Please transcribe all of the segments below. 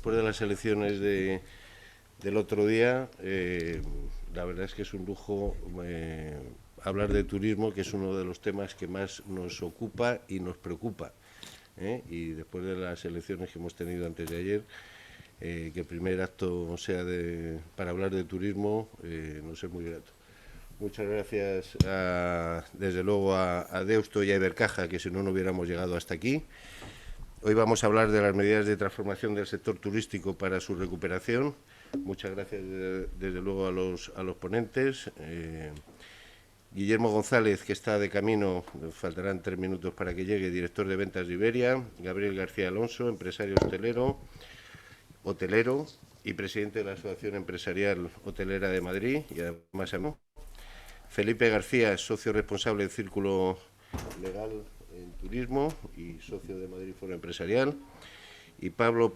después de las elecciones del otro día, la verdad es que es un lujo hablar de turismo, que es uno de los temas que más nos ocupa y nos preocupa. Y después de las elecciones que hemos tenido antes de ayer, que el primer acto sea para hablar de turismo, nos es muy grato. Muchas gracias, desde luego, a Deusto y a Ibercaja, que si no, no hubiéramos llegado hasta aquí. Hoy vamos a hablar de las medidas de transformación del sector turístico para su recuperación. Muchas gracias, desde luego, a los ponentes. Guillermo González, que está de camino, faltarán 3 minutos para que llegue, director de ventas de Iberia. Gabriel García Alonso, empresario hotelero y presidente de la Asociación Empresarial Hotelera de Madrid, y además amigo. Felipe García, socio responsable del Círculo Legal en Turismo y socio de Madrid Foro Empresarial. Y Pablo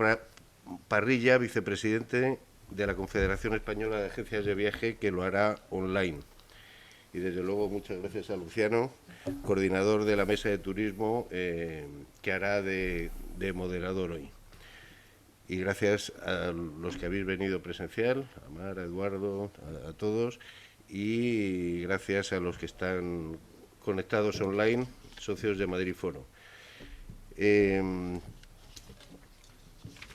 Parrilla, vicepresidente de la Confederación Española de Agencias de Viaje, que lo hará online. Y desde luego muchas gracias a Luciano, coordinador de la Mesa de Turismo, que hará de moderador hoy. Y gracias a los que habéis venido presencial, a Mar, a Eduardo, a todos, y gracias a los que están conectados online, socios de Madrid Foro.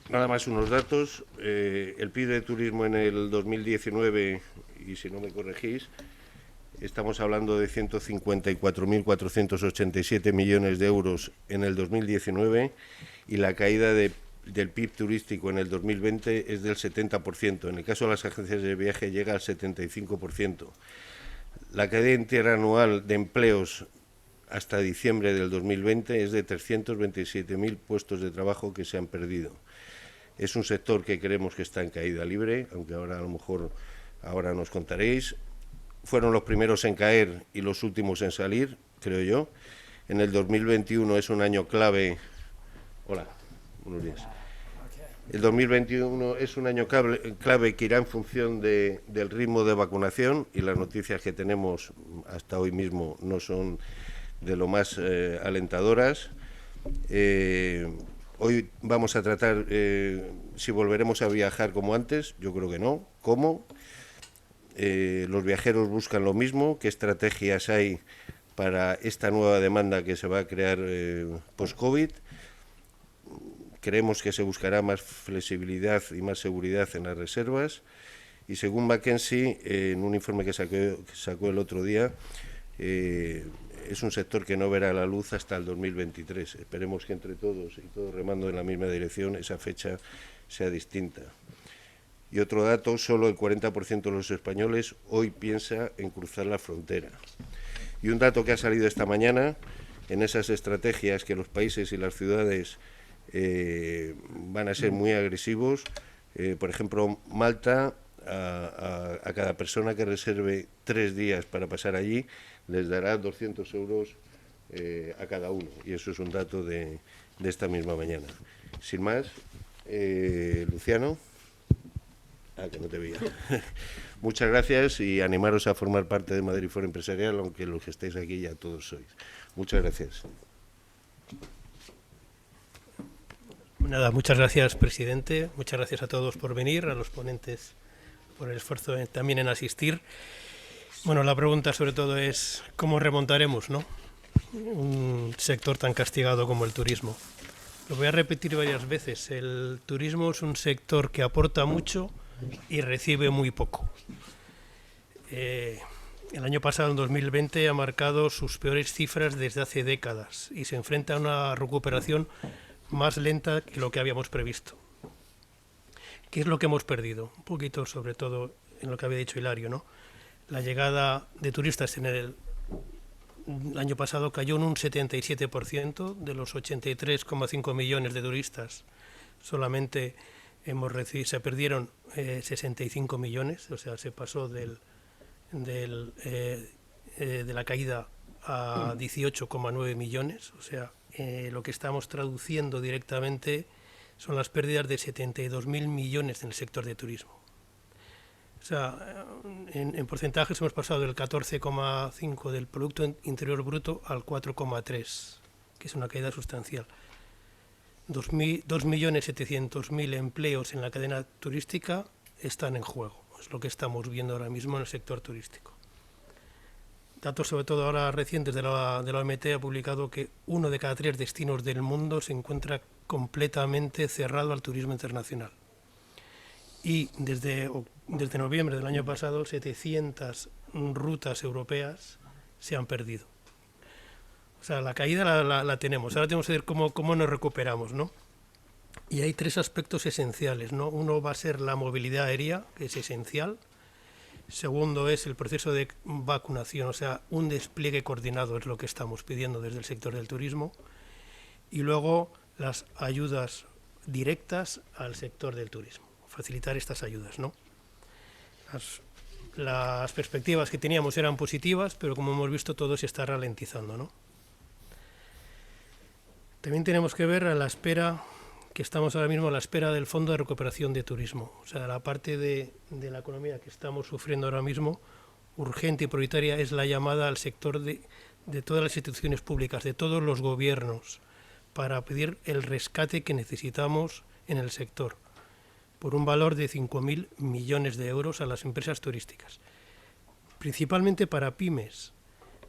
Nada más unos datos. El PIB de turismo en el 2019, y si no me corregís, estamos hablando de 154.487 millones de euros en el 2019, y la caída del PIB turístico en el 2020 es del 70%. En el caso de las agencias de viaje llega al 75%. La caída interanual de empleos hasta diciembre del 2020 es de 327.000 puestos de trabajo que se han perdido. Es un sector que creemos que está en caída libre, aunque ahora a lo mejor nos contaréis. Fueron los primeros en caer y los últimos en salir, creo yo. En el 2021 es un año clave. Hola, buenos días. El 2021 es un año clave que irá en función del ritmo de vacunación, y las noticias que tenemos hasta hoy mismo no son de lo más alentadoras. Hoy vamos a tratar si volveremos a viajar como antes. Yo creo que no. ¿Cómo? Los viajeros buscan lo mismo. ¿Qué estrategias hay para esta nueva demanda que se va a crear post-COVID? Creemos que se buscará más flexibilidad y más seguridad en las reservas. Y según McKinsey, en un informe que sacó el otro día, es un sector que no verá la luz hasta el 2023. Esperemos que entre todos y todos remando en la misma dirección esa fecha sea distinta. Y otro dato, solo el 40% de los españoles hoy piensa en cruzar la frontera. Y un dato que ha salido esta mañana, en esas estrategias que los países y las ciudades van a ser muy agresivos. Por ejemplo, Malta, a cada persona que reserve 3 días para pasar allí, les dará 200 euros a cada uno. Y eso es un dato de esta misma mañana. Sin más, Luciano. Que no te veía. Muchas gracias, y animaros a formar parte de Madrid Foro Empresarial, aunque los que estáis aquí ya todos sois. Muchas gracias. Nada, muchas gracias, presidente. Muchas gracias a todos por venir, a los ponentes por el esfuerzo también en asistir. Bueno, la pregunta sobre todo es ¿cómo remontaremos, no? Un sector tan castigado como el turismo. Lo voy a repetir varias veces. El turismo es un sector que aporta mucho y recibe muy poco. El año pasado, en 2020, ha marcado sus peores cifras desde hace décadas y se enfrenta a una recuperación más lenta que lo que habíamos previsto. ¿Qué es lo que hemos perdido? Un poquito, sobre todo, en lo que había dicho Hilario, ¿no? La llegada de turistas en el año pasado cayó en un 77%, de los 83,5 millones de turistas. Solamente se perdieron 65 millones, o sea, se pasó de la caída a 18,9 millones, o sea, lo que estamos traduciendo directamente son las pérdidas de 72.000 millones en el sector de turismo. O sea, en porcentajes hemos pasado del 14,5 del Producto Interior Bruto al 4,3, que es una caída sustancial. 2.700.000 empleos en la cadena turística están en juego. Es lo que estamos viendo ahora mismo en el sector turístico. Datos sobre todo ahora recientes de la OMT ha publicado que 1 de cada 3 destinos del mundo se encuentra completamente cerrado al turismo internacional. Y desde noviembre del año pasado 700 rutas europeas se han perdido. O sea, la caída la tenemos. Ahora tenemos que ver cómo nos recuperamos, ¿no? Y hay 3 aspectos esenciales, ¿no? Uno va a ser la movilidad aérea, que es esencial. Segundo es el proceso de vacunación, o sea, un despliegue coordinado es lo que estamos pidiendo desde el sector del turismo. Y luego las ayudas directas al sector del turismo, facilitar estas ayudas, ¿no? Las perspectivas que teníamos eran positivas, pero como hemos visto todo se está ralentizando, ¿no? También tenemos que ver a la espera, que estamos ahora mismo a la espera del Fondo de Recuperación de Turismo. O sea, la parte de la economía que estamos sufriendo ahora mismo, urgente y prioritaria, es la llamada al sector de todas las instituciones públicas, de todos los gobiernos, para pedir el rescate que necesitamos en el sector, por un valor de 5.000 millones de euros a las empresas turísticas, principalmente para pymes,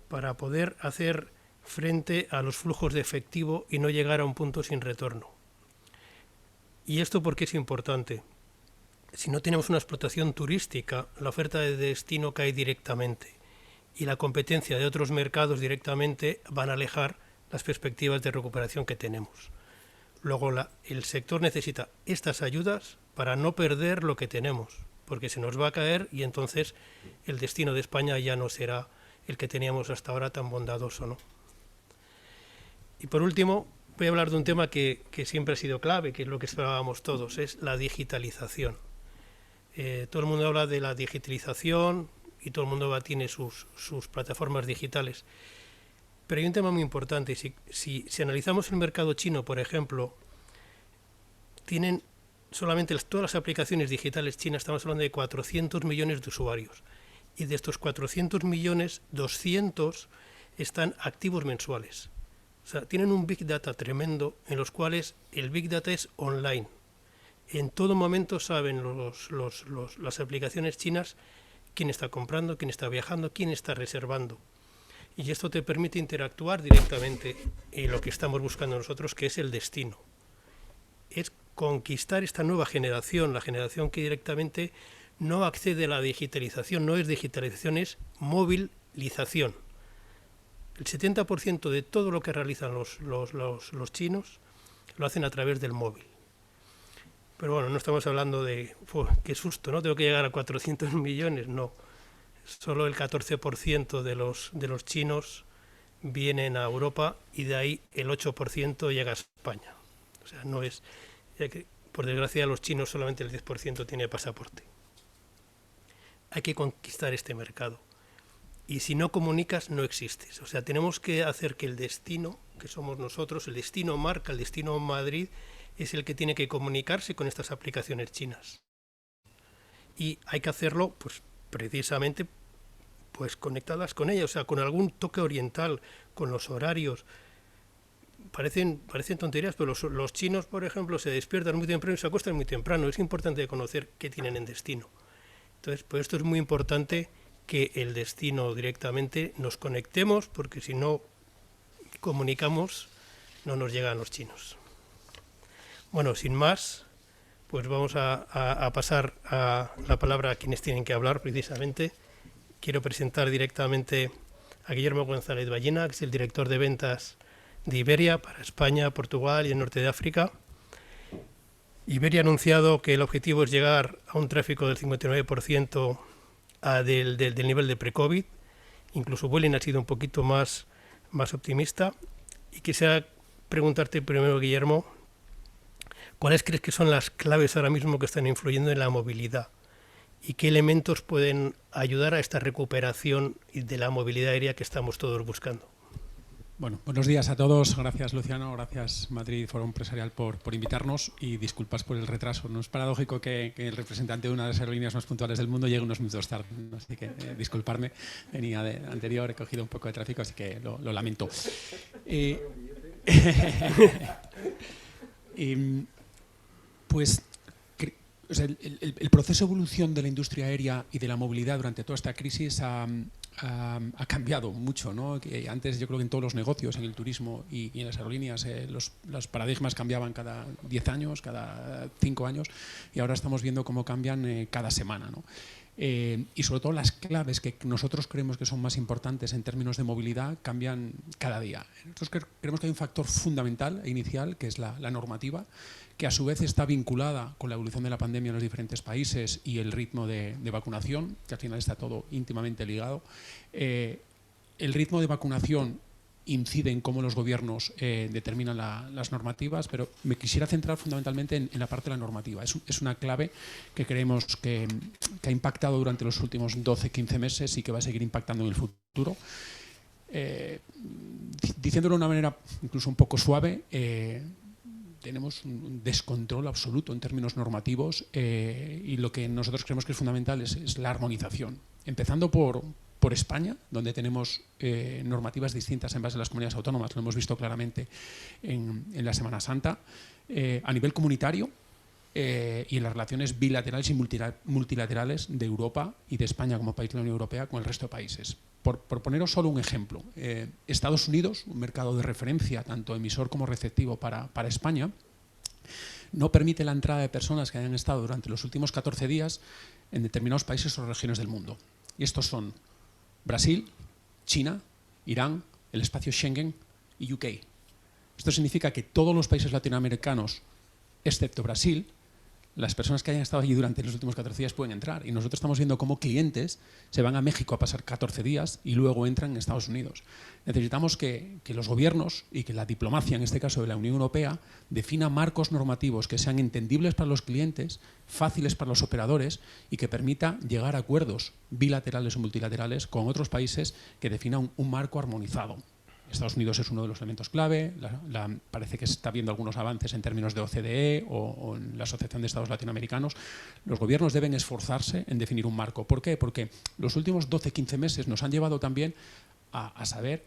para poder hacer frente a los flujos de efectivo y no llegar a un punto sin retorno. ¿Y esto por qué es importante? Si no tenemos una explotación turística, la oferta de destino cae directamente y la competencia de otros mercados directamente van a alejar las perspectivas de recuperación que tenemos. Luego el sector necesita estas ayudas para no perder lo que tenemos, porque se nos va a caer y entonces el destino de España ya no será el que teníamos hasta ahora tan bondadoso, ¿no? Y por último, voy a hablar de un tema que siempre ha sido clave, que es lo que esperábamos todos, es la digitalización. Todo el mundo habla de la digitalización y todo el mundo tiene sus plataformas digitales. Pero hay un tema muy importante. Si analizamos el mercado chino, por ejemplo, tienen solamente todas las aplicaciones digitales chinas, estamos hablando de 400 millones de usuarios. Y de estos 400 millones, 200 están activos mensuales. O sea, tienen un Big Data tremendo, en los cuales el Big Data es online. En todo momento saben las aplicaciones chinas quién está comprando, quién está viajando, quién está reservando. Y esto te permite interactuar directamente en lo que estamos buscando nosotros, que es el destino. Es conquistar esta nueva generación, la generación que directamente no accede a la digitalización, no es digitalización, es movilización. El 70% de todo lo que realizan los chinos lo hacen a través del móvil. Pero bueno, no estamos hablando de, qué susto, ¿no? Tengo que llegar a 400 millones, no. Solo el 14% de los chinos vienen a Europa y de ahí el 8% llega a España. O sea, no es, ya que por desgracia los chinos solamente el 10% tiene pasaporte. Hay que conquistar este mercado. Y si no comunicas, no existes. O sea, tenemos que hacer que el destino, que somos nosotros, el destino marca, el destino Madrid, es el que tiene que comunicarse con estas aplicaciones chinas. Y hay que hacerlo, pues, precisamente, pues, conectadas con ellas, o sea, con algún toque oriental, con los horarios. Parecen tonterías, pero los chinos, por ejemplo, se despiertan muy temprano y se acuestan muy temprano. Es importante conocer qué tienen en destino. Entonces, pues esto es muy importante, que el destino directamente nos conectemos, porque si no comunicamos no nos llegan los chinos. Bueno, sin más, pues vamos a pasar a la palabra a quienes tienen que hablar precisamente. Quiero presentar directamente a Guillermo González Ballina, que es el director de ventas de Iberia para España, Portugal y el norte de África. Iberia ha anunciado que el objetivo es llegar a un tráfico del 59% del nivel de pre-COVID. Incluso Vueling ha sido un poquito más optimista. Y quisiera preguntarte primero, Guillermo, ¿cuáles crees que son las claves ahora mismo que están influyendo en la movilidad? ¿Y qué elementos pueden ayudar a esta recuperación de la movilidad aérea que estamos todos buscando? Bueno, buenos días a todos. Gracias, Luciano. Gracias, Madrid Foro Empresarial, por invitarnos, y disculpas por el retraso. No es paradójico que el representante de una de las aerolíneas más puntuales del mundo llegue unos minutos tarde, ¿no? Así que disculparme. Venía de anterior, he cogido un poco de tráfico, así que lo lamento. Pues o sea, el proceso de evolución de la industria aérea y de la movilidad durante toda esta crisis ha cambiado mucho, ¿no? Que antes yo creo que en todos los negocios, en el turismo y en las aerolíneas, los paradigmas cambiaban cada 10 años, cada 5 años, y ahora estamos viendo cómo cambian cada semana, ¿no? Y sobre todo las claves que nosotros creemos que son más importantes en términos de movilidad cambian cada día. Nosotros creemos que hay un factor fundamental e inicial, que es la normativa, que a su vez está vinculada con la evolución de la pandemia en los diferentes países y el ritmo de vacunación, que al final está todo íntimamente ligado. El ritmo de vacunación incide en cómo los gobiernos determinan las normativas, pero me quisiera centrar fundamentalmente en la parte de la normativa. Es una clave que creemos que ha impactado durante los últimos 12-15 meses y que va a seguir impactando en el futuro. Diciéndolo de una manera incluso un poco suave, tenemos un descontrol absoluto en términos normativos y lo que nosotros creemos que es fundamental es la armonización. Empezando por España, donde tenemos normativas distintas en base a las comunidades autónomas, lo hemos visto claramente en la Semana Santa, a nivel comunitario y en las relaciones bilaterales y multilaterales de Europa y de España como país de la Unión Europea con el resto de países. Por poneros solo un ejemplo, Estados Unidos, un mercado de referencia tanto emisor como receptivo para España, no permite la entrada de personas que hayan estado durante los últimos 14 días en determinados países o regiones del mundo. Y estos son Brasil, China, Irán, el espacio Schengen y UK. Esto significa que todos los países latinoamericanos, excepto Brasil, las personas que hayan estado allí durante los últimos 14 días pueden entrar. Y nosotros estamos viendo cómo clientes se van a México a pasar 14 días y luego entran en Estados Unidos. Necesitamos que los gobiernos y que la diplomacia, en este caso de la Unión Europea, defina marcos normativos que sean entendibles para los clientes, fáciles para los operadores y que permita llegar a acuerdos bilaterales o multilaterales con otros países que definan un marco armonizado. Estados Unidos es uno de los elementos clave, parece que se está viendo algunos avances en términos de OCDE o en la Asociación de Estados Latinoamericanos. Los gobiernos deben esforzarse en definir un marco. ¿Por qué? Porque los últimos 12-15 meses nos han llevado también a saber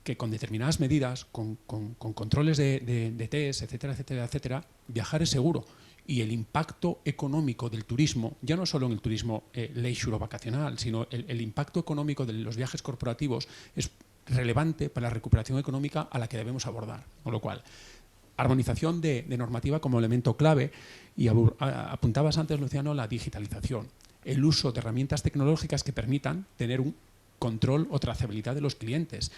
que con determinadas medidas, con controles de test, etcétera, etcétera, etcétera, viajar es seguro. Y el impacto económico del turismo, ya no solo en el turismo leisure o vacacional, sino el impacto económico de los viajes corporativos es relevante para la recuperación económica a la que debemos abordar. Con lo cual, armonización de normativa como elemento clave y apuntabas antes, Luciano, la digitalización, el uso de herramientas tecnológicas que permitan tener un control o trazabilidad de los clientes.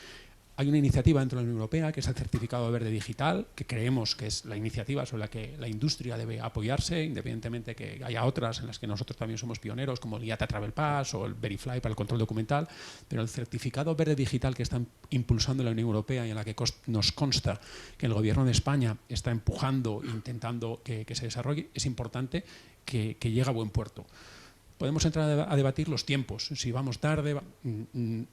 Hay una iniciativa dentro de la Unión Europea que es el Certificado Verde Digital, que creemos que es la iniciativa sobre la que la industria debe apoyarse, independientemente que haya otras en las que nosotros también somos pioneros, como el IATA Travel Pass o el Verifly para el control documental, pero el Certificado Verde Digital que está impulsando la Unión Europea y en la que nos consta que el Gobierno de España está empujando, intentando que se desarrolle, es importante que llegue a buen puerto. Podemos entrar a debatir los tiempos, si vamos tarde.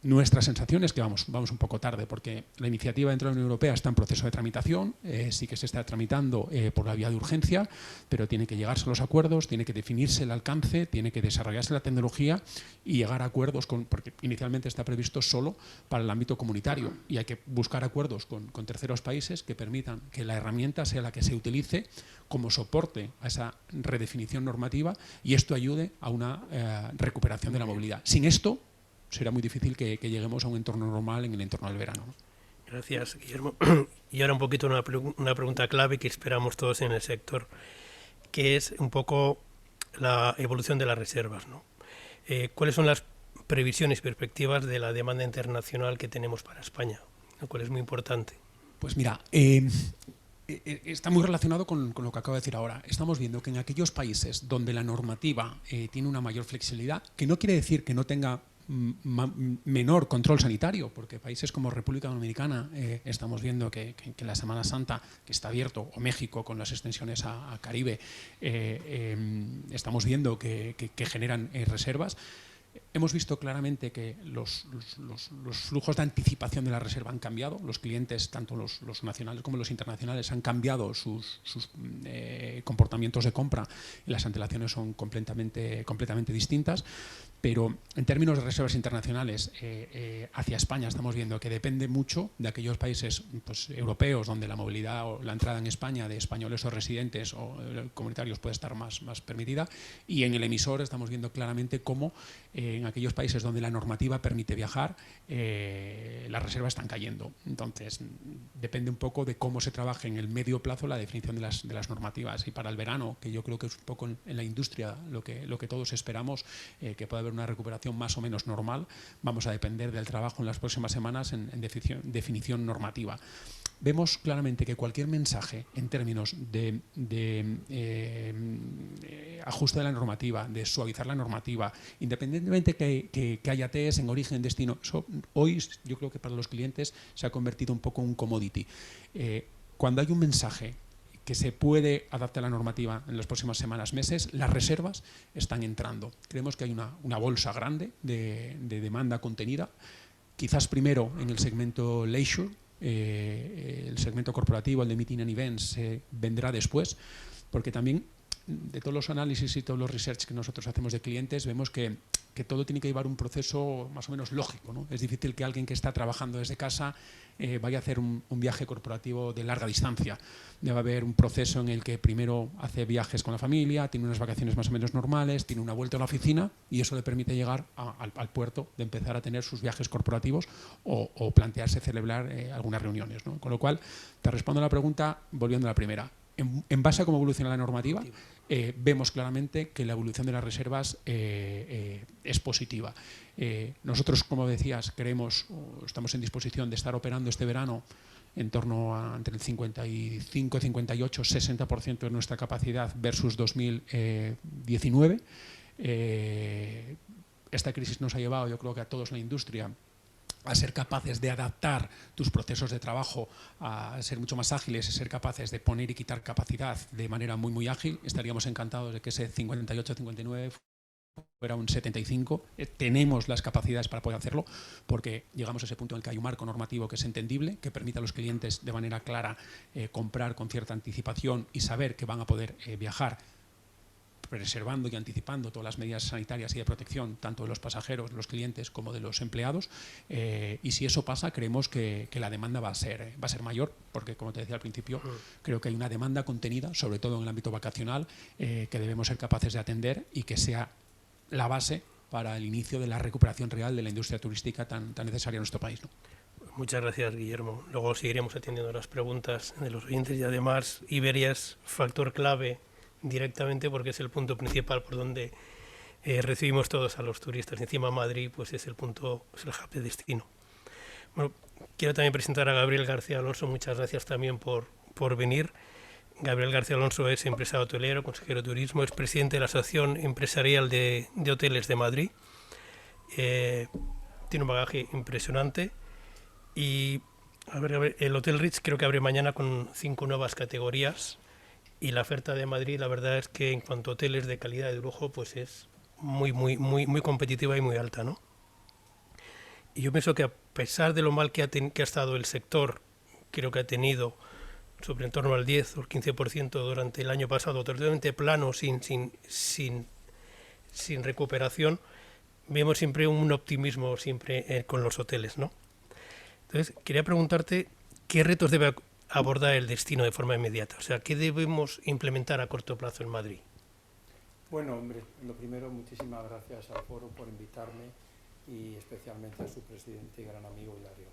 Nuestra sensación es que vamos un poco tarde, porque la iniciativa dentro de la Unión Europea está en proceso de tramitación, sí que se está tramitando por la vía de urgencia, pero tiene que llegarse a los acuerdos, tiene que definirse el alcance, tiene que desarrollarse la tecnología y llegar a acuerdos, porque inicialmente está previsto solo para el ámbito comunitario y hay que buscar acuerdos con terceros países que permitan que la herramienta sea la que se utilice como soporte a esa redefinición normativa y esto ayude a una recuperación de la movilidad. Sin esto será muy difícil que lleguemos a un entorno normal en el entorno del verano, ¿no? Gracias, Guillermo. Y ahora un poquito una pregunta clave que esperamos todos en el sector, que es un poco la evolución de las reservas, ¿no? ¿Cuáles son las previsiones y perspectivas de la demanda internacional que tenemos para España? Lo cual es muy importante. Pues mira, está muy relacionado con lo que acabo de decir ahora. Estamos viendo que en aquellos países donde la normativa tiene una mayor flexibilidad, que no quiere decir que no tenga menor control sanitario, porque países como República Dominicana estamos viendo que la Semana Santa, que está abierto, o México con las extensiones a Caribe, estamos viendo que generan reservas. Hemos visto claramente que los flujos de anticipación de la reserva han cambiado. Los clientes, tanto los nacionales como los internacionales, han cambiado sus comportamientos de compra y las antelaciones son completamente distintas. Pero en términos de reservas internacionales hacia España estamos viendo que depende mucho de aquellos países pues, europeos donde la movilidad o la entrada en España de españoles o residentes o comunitarios puede estar más permitida, y en el emisor estamos viendo claramente cómo en aquellos países donde la normativa permite viajar las reservas están cayendo. Entonces depende un poco de cómo se trabaje en el medio plazo la definición de las normativas, y para el verano, que yo creo que es un poco en la industria lo que todos esperamos, que pueda haber una recuperación más o menos normal, vamos a depender del trabajo en las próximas semanas en definición normativa. Vemos claramente que cualquier mensaje en términos de ajuste de la normativa, de suavizar la normativa, independientemente que haya TES en origen, destino, eso hoy yo creo que para los clientes se ha convertido un poco en un commodity. Cuando hay un mensaje que se puede adaptar a la normativa en las próximas semanas, meses, las reservas están entrando. Creemos que hay una bolsa grande de demanda contenida, quizás primero en el segmento leisure, el segmento corporativo, el de meeting and events, vendrá después, porque también de todos los análisis y todos los research que nosotros hacemos de clientes, vemos que todo tiene que llevar un proceso más o menos lógico, ¿no? Es difícil que alguien que está trabajando desde casa vaya a hacer un viaje corporativo de larga distancia. Debe haber un proceso en el que primero hace viajes con la familia, tiene unas vacaciones más o menos normales, tiene una vuelta a la oficina, y eso le permite llegar al puerto, de empezar a tener sus viajes corporativos o plantearse celebrar algunas reuniones, ¿no? Con lo cual, te respondo a la pregunta volviendo a la primera. En base a cómo evoluciona la normativa, vemos claramente que la evolución de las reservas es positiva. Nosotros, como decías, estamos en disposición de estar operando este verano en torno a entre el 55, 58, 60% de nuestra capacidad versus 2019. Esta crisis nos ha llevado, yo creo que a todos en la industria, a ser capaces de adaptar tus procesos de trabajo, a ser mucho más ágiles, a ser capaces de poner y quitar capacidad de manera muy, muy ágil. Estaríamos encantados de que ese 58-59 fuera un 75. Tenemos las capacidades para poder hacerlo, porque llegamos a ese punto en el que hay un marco normativo que es entendible, que permite a los clientes de manera clara comprar con cierta anticipación y saber que van a poder viajar, preservando y anticipando todas las medidas sanitarias y de protección, tanto de los pasajeros, de los clientes, como de los empleados. Y si eso pasa, creemos que la demanda va a ser mayor, porque, como te decía al principio, creo que hay una demanda contenida, sobre todo en el ámbito vacacional, que debemos ser capaces de atender y que sea la base para el inicio de la recuperación real de la industria turística tan necesaria en nuestro país, ¿no? Muchas gracias, Guillermo. Luego seguiremos atendiendo las preguntas de los oyentes, y además Iberia es factor clave directamente porque es el punto principal por donde recibimos todos a los turistas. Encima Madrid pues es el punto, es el hub de destino. Bueno, quiero también presentar a Gabriel García Alonso. Muchas gracias también por venir. Gabriel García Alonso es empresario hotelero, consejero de turismo, es presidente de la Asociación Empresarial de Hoteles de Madrid. Tiene un bagaje impresionante. Y a ver, el Hotel Ritz creo que abre mañana con 5 nuevas categorías, y la oferta de Madrid, la verdad es que en cuanto a hoteles de calidad de lujo, pues es muy competitiva y muy alta, ¿no? Y yo pienso que a pesar de lo mal que ha estado el sector, creo que ha tenido sobre en torno al 10 o el 15% durante el año pasado, totalmente plano, sin recuperación, vemos siempre un optimismo siempre con los hoteles, ¿no? Entonces, quería preguntarte qué retos debe abordar el destino de forma inmediata. O sea, ¿qué debemos implementar a corto plazo en Madrid? Bueno, hombre, lo primero, muchísimas gracias al foro por invitarme, y especialmente a su presidente y gran amigo Hilario.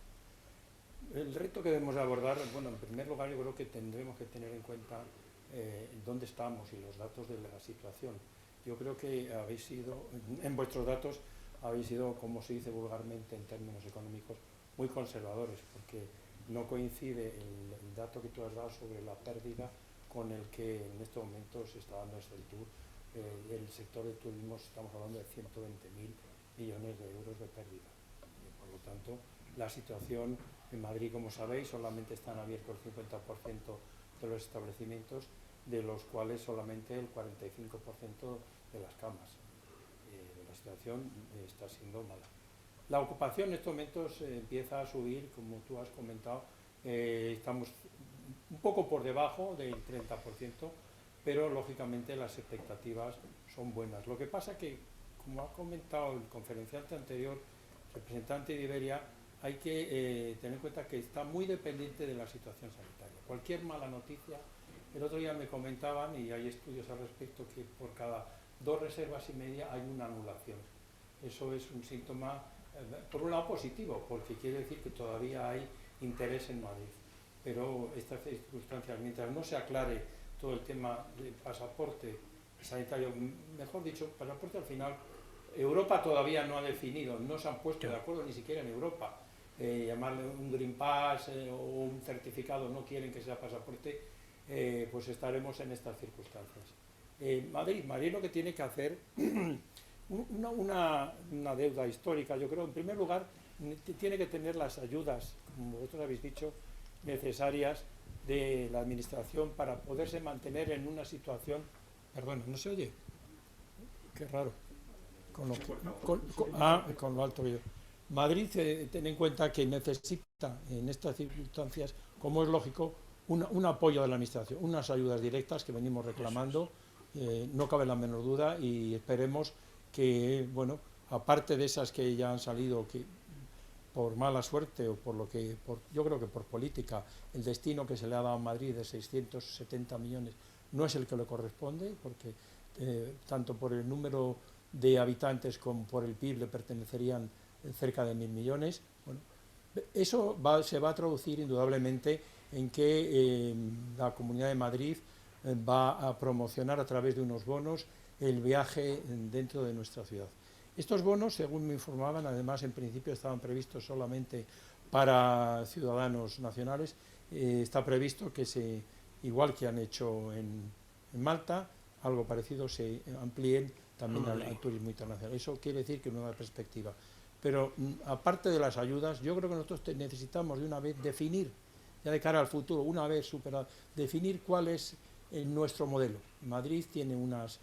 El reto que debemos abordar, bueno, en primer lugar yo creo que tendremos que tener en cuenta dónde estamos y los datos de la situación. Yo creo que habéis sido, en vuestros datos, habéis sido, como se dice vulgarmente en términos económicos, muy conservadores, porque no coincide el dato que tú has dado sobre la pérdida con el que en este momento se está dando el tour. El sector de turismo, estamos hablando de 120.000 millones de euros de pérdida. Por lo tanto, la situación en Madrid, como sabéis, solamente están abiertos el 50% de los establecimientos, de los cuales solamente el 45% de las camas. La situación está siendo mala. La ocupación en estos momentos empieza a subir, como tú has comentado. Estamos un poco por debajo del 30%, pero lógicamente las expectativas son buenas. Lo que pasa que como ha comentado el conferenciante anterior, representante de Iberia, hay que tener en cuenta que está muy dependiente de la situación sanitaria. Cualquier mala noticia, el otro día me comentaban, y hay estudios al respecto, que por cada 2 reservas y media hay una anulación. Eso es un síntoma, por un lado positivo, porque quiere decir que todavía hay interés en Madrid. Pero estas circunstancias, mientras no se aclare todo el tema del pasaporte sanitario, mejor dicho, pasaporte al final, Europa todavía no ha definido, no se han puesto de acuerdo ni siquiera en Europa. Llamarle un Green Pass o un certificado, no quieren que sea pasaporte, pues estaremos en estas circunstancias. Madrid lo que tiene que hacer, una deuda histórica, yo creo, en primer lugar, tiene que tener las ayudas, como vosotros habéis dicho, necesarias de la administración para poderse mantener en una situación. Perdona, ¿no se oye? Qué raro. Con lo alto vídeo. Madrid, ten en cuenta que necesita en estas circunstancias, como es lógico, un apoyo de la administración, unas ayudas directas que venimos reclamando, no cabe la menor duda, y esperemos que, bueno, aparte de esas que ya han salido, que por mala suerte o yo creo que por política, el destino que se le ha dado a Madrid de 670 millones no es el que le corresponde, porque tanto por el número de habitantes como por el PIB le pertenecerían cerca de 1.000 millones. Bueno, eso se va a traducir indudablemente en que la Comunidad de Madrid va a promocionar a través de unos bonos el viaje dentro de nuestra ciudad. Estos bonos, según me informaban, además en principio estaban previstos solamente para ciudadanos nacionales. Está previsto que igual que han hecho en Malta, algo parecido, se amplíen también al turismo internacional. Eso quiere decir que nueva perspectiva. Pero aparte de las ayudas, yo creo que nosotros necesitamos de una vez definir, ya de cara al futuro, una vez superado, definir cuál es nuestro modelo. Madrid tiene unas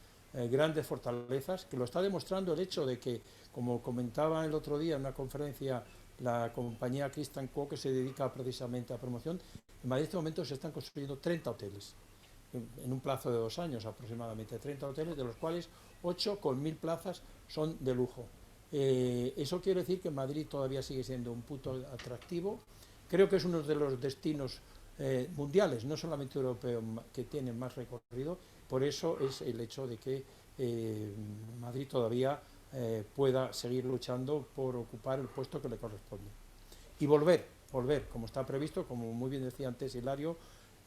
grandes fortalezas, que lo está demostrando el hecho de que, como comentaba el otro día en una conferencia la compañía Christian Co., que se dedica precisamente a promoción, en Madrid en este momento se están construyendo 30 hoteles, en un plazo de 2 años aproximadamente, 30 hoteles, de los cuales 8 con 1.000 plazas son de lujo. Eso quiere decir que Madrid todavía sigue siendo un punto atractivo. Creo que es uno de los destinos mundiales, no solamente europeos, que tienen más recorrido. Por eso es el hecho de que Madrid todavía pueda seguir luchando por ocupar el puesto que le corresponde. Y volver, como está previsto, como muy bien decía antes Hilario,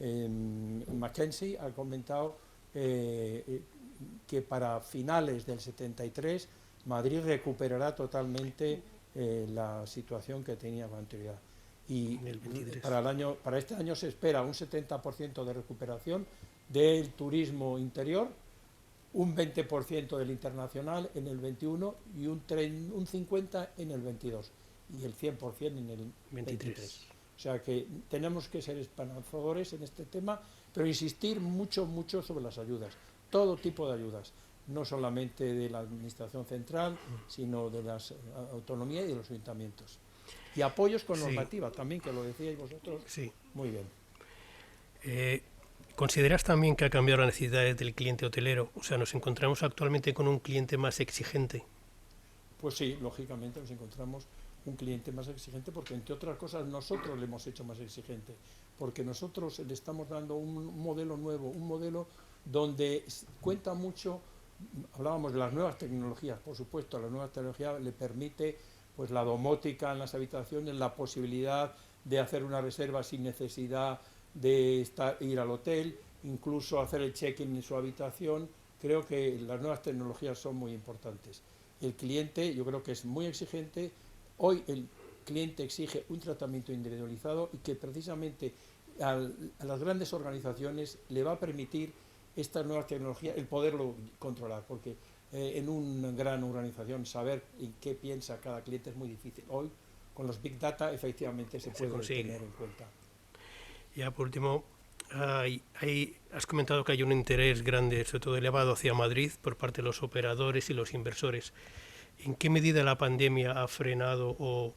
McKinsey ha comentado que para finales del 73 Madrid recuperará totalmente la situación que tenía con anterioridad. Y para este año se espera un 70% de recuperación del turismo interior, un 20% del internacional en el 21 y un 50% en el 22 y el 100% en el 23. O sea que tenemos que ser esperanzadores en este tema, pero insistir mucho sobre las ayudas, todo tipo de ayudas, no solamente de la administración central, sino de las autonomías y de los ayuntamientos. Y apoyos con normativa también, que lo decíais vosotros. Sí. Muy bien. ¿Consideras también que ha cambiado las necesidades del cliente hotelero? O sea, ¿nos encontramos actualmente con un cliente más exigente? Pues sí, lógicamente nos encontramos un cliente más exigente porque, entre otras cosas, nosotros le hemos hecho más exigente, porque nosotros le estamos dando un modelo nuevo, un modelo donde cuenta mucho. Hablábamos de las nuevas tecnologías, por supuesto, la nueva tecnología le permite pues la domótica en las habitaciones, la posibilidad de hacer una reserva sin necesidad de ir al hotel, incluso hacer el check-in en su habitación. Creo que las nuevas tecnologías son muy importantes. El cliente, yo creo que es muy exigente. Hoy el cliente exige un tratamiento individualizado y que precisamente a las grandes organizaciones le va a permitir esta nueva tecnología el poderlo controlar, porque en una gran organización saber en qué piensa cada cliente es muy difícil. Hoy, con los Big Data, efectivamente se puede tener en cuenta. Ya por último, has comentado que hay un interés grande, sobre todo elevado, hacia Madrid por parte de los operadores y los inversores. ¿En qué medida la pandemia ha frenado o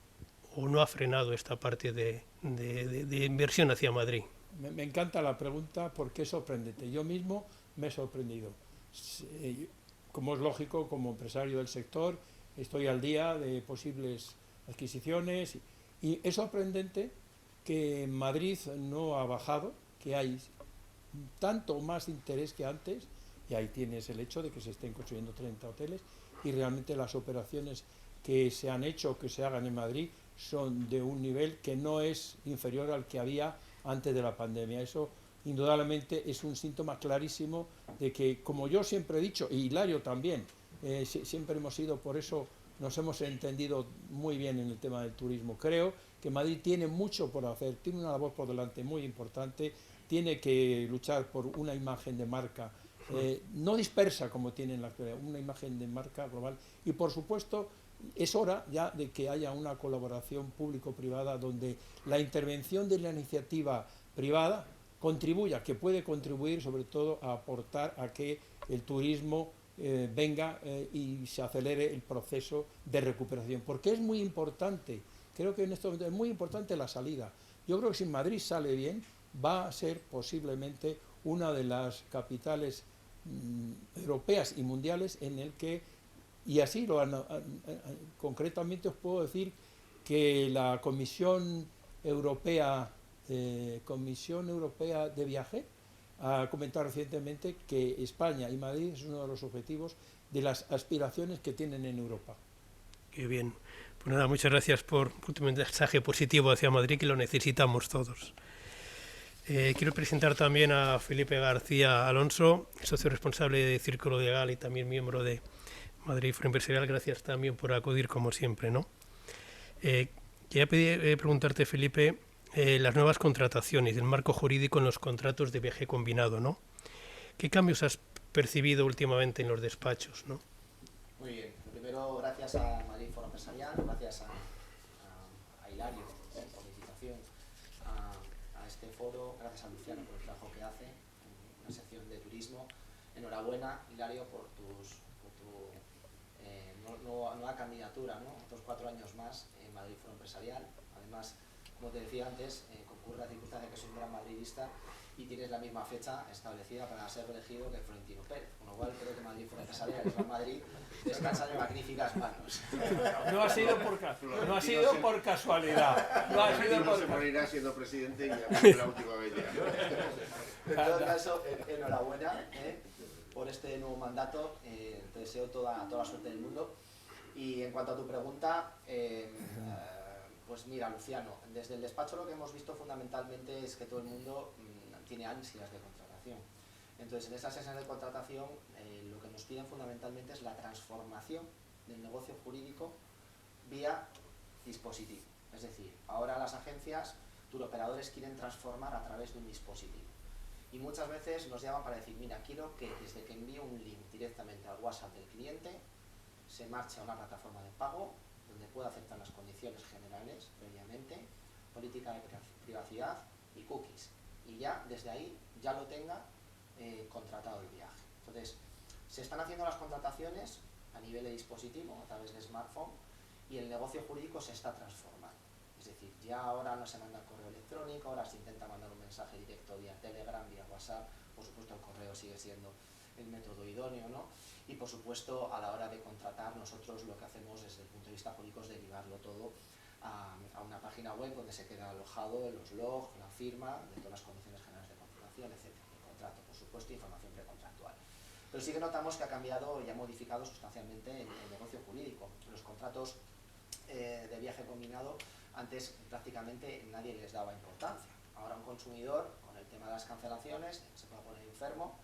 no ha frenado esta parte de inversión hacia Madrid? Me encanta la pregunta porque es sorprendente. Yo mismo me he sorprendido. como es lógico, como empresario del sector, estoy al día de posibles adquisiciones y es sorprendente que en Madrid no ha bajado, que hay tanto más interés que antes, y ahí tienes el hecho de que se estén construyendo 30 hoteles y realmente las operaciones que se han hecho, que se hagan en Madrid, son de un nivel que no es inferior al que había antes de la pandemia. Eso indudablemente es un síntoma clarísimo de que, como yo siempre he dicho, y Hilario también, siempre hemos sido, por eso nos hemos entendido muy bien en el tema del turismo. Creo que Madrid tiene mucho por hacer, tiene una labor por delante muy importante, tiene que luchar por una imagen de marca no dispersa como tiene en la actualidad, una imagen de marca global y por supuesto es hora ya de que haya una colaboración público-privada donde la intervención de la iniciativa privada contribuya, que puede contribuir sobre todo a aportar a que el turismo venga y se acelere el proceso de recuperación, porque es muy importante, creo que en este momento es muy importante la salida. Yo creo que si Madrid sale bien, va a ser posiblemente una de las capitales europeas y mundiales en el que, y así concretamente os puedo decir que la Comisión Europea de Viaje ha comentado recientemente que España y Madrid es uno de los objetivos de las aspiraciones que tienen en Europa. Qué bien. Pues nada, muchas gracias por tu mensaje positivo hacia Madrid, que lo necesitamos todos. Quiero presentar también a Felipe García Alonso, socio responsable de Círculo de Gal y también miembro de Madrid Foro Empresarial. Gracias también por acudir como siempre, ¿no? Quería preguntarte, Felipe, las nuevas contrataciones, el marco jurídico en los contratos de viaje combinado, ¿no? ¿Qué cambios has percibido últimamente en los despachos, ¿no? Muy bien. Primero, gracias a Madrid Foro Empresarial, gracias a Hilario por la invitación a este foro, gracias a Luciano por el trabajo que hace en una sección de turismo. Enhorabuena, Hilario, por tu nueva candidatura, ¿no? Otros 4 años más en Madrid Foro Empresarial. Además, como te decía antes, concurre la circunstancia que soy un gran madridista y tienes la misma fecha establecida para ser elegido que Florentino Pérez, con lo cual creo que Madrid Foro Empresarial y Real Madrid descansan en magníficas manos. No ha sido por casualidad. No ha sido por se morirá siendo presidente y ya la última vez ya. En todo caso, enhorabuena por este nuevo mandato. Te deseo toda la suerte del mundo. Y en cuanto a tu pregunta, pues mira, Luciano, desde el despacho lo que hemos visto fundamentalmente es que todo el mundo tiene ansias de contratación. Entonces, en esas sesiones de contratación, lo que nos piden fundamentalmente es la transformación del negocio jurídico vía dispositivo. Es decir, ahora las agencias, turoperadores quieren transformar a través de un dispositivo. Y muchas veces nos llaman para decir, mira, quiero que desde que envío un link directamente al WhatsApp del cliente, se marche a una plataforma de pago donde pueda aceptar las condiciones generales previamente, política de privacidad y cookies. Y ya desde ahí ya lo tenga contratado el viaje. Entonces, se están haciendo las contrataciones a nivel de dispositivo, a través de smartphone, y el negocio jurídico se está transformando. Es decir, ya ahora no se manda correo electrónico, ahora se intenta mandar un mensaje directo vía Telegram, vía WhatsApp. Por supuesto, el correo sigue siendo el método idóneo, ¿no? Y por supuesto, a la hora de contratar, nosotros lo que hacemos desde el punto de vista jurídico es derivarlo todo a una página web donde se queda alojado los logs, la firma de todas las condiciones generales de contratación, etc. El contrato, por supuesto, información precontractual. Pero sí que notamos que ha cambiado y ha modificado sustancialmente el negocio jurídico. Los contratos de viaje combinado, antes prácticamente nadie les daba importancia. Ahora un consumidor, con el tema de las cancelaciones, se puede poner enfermo,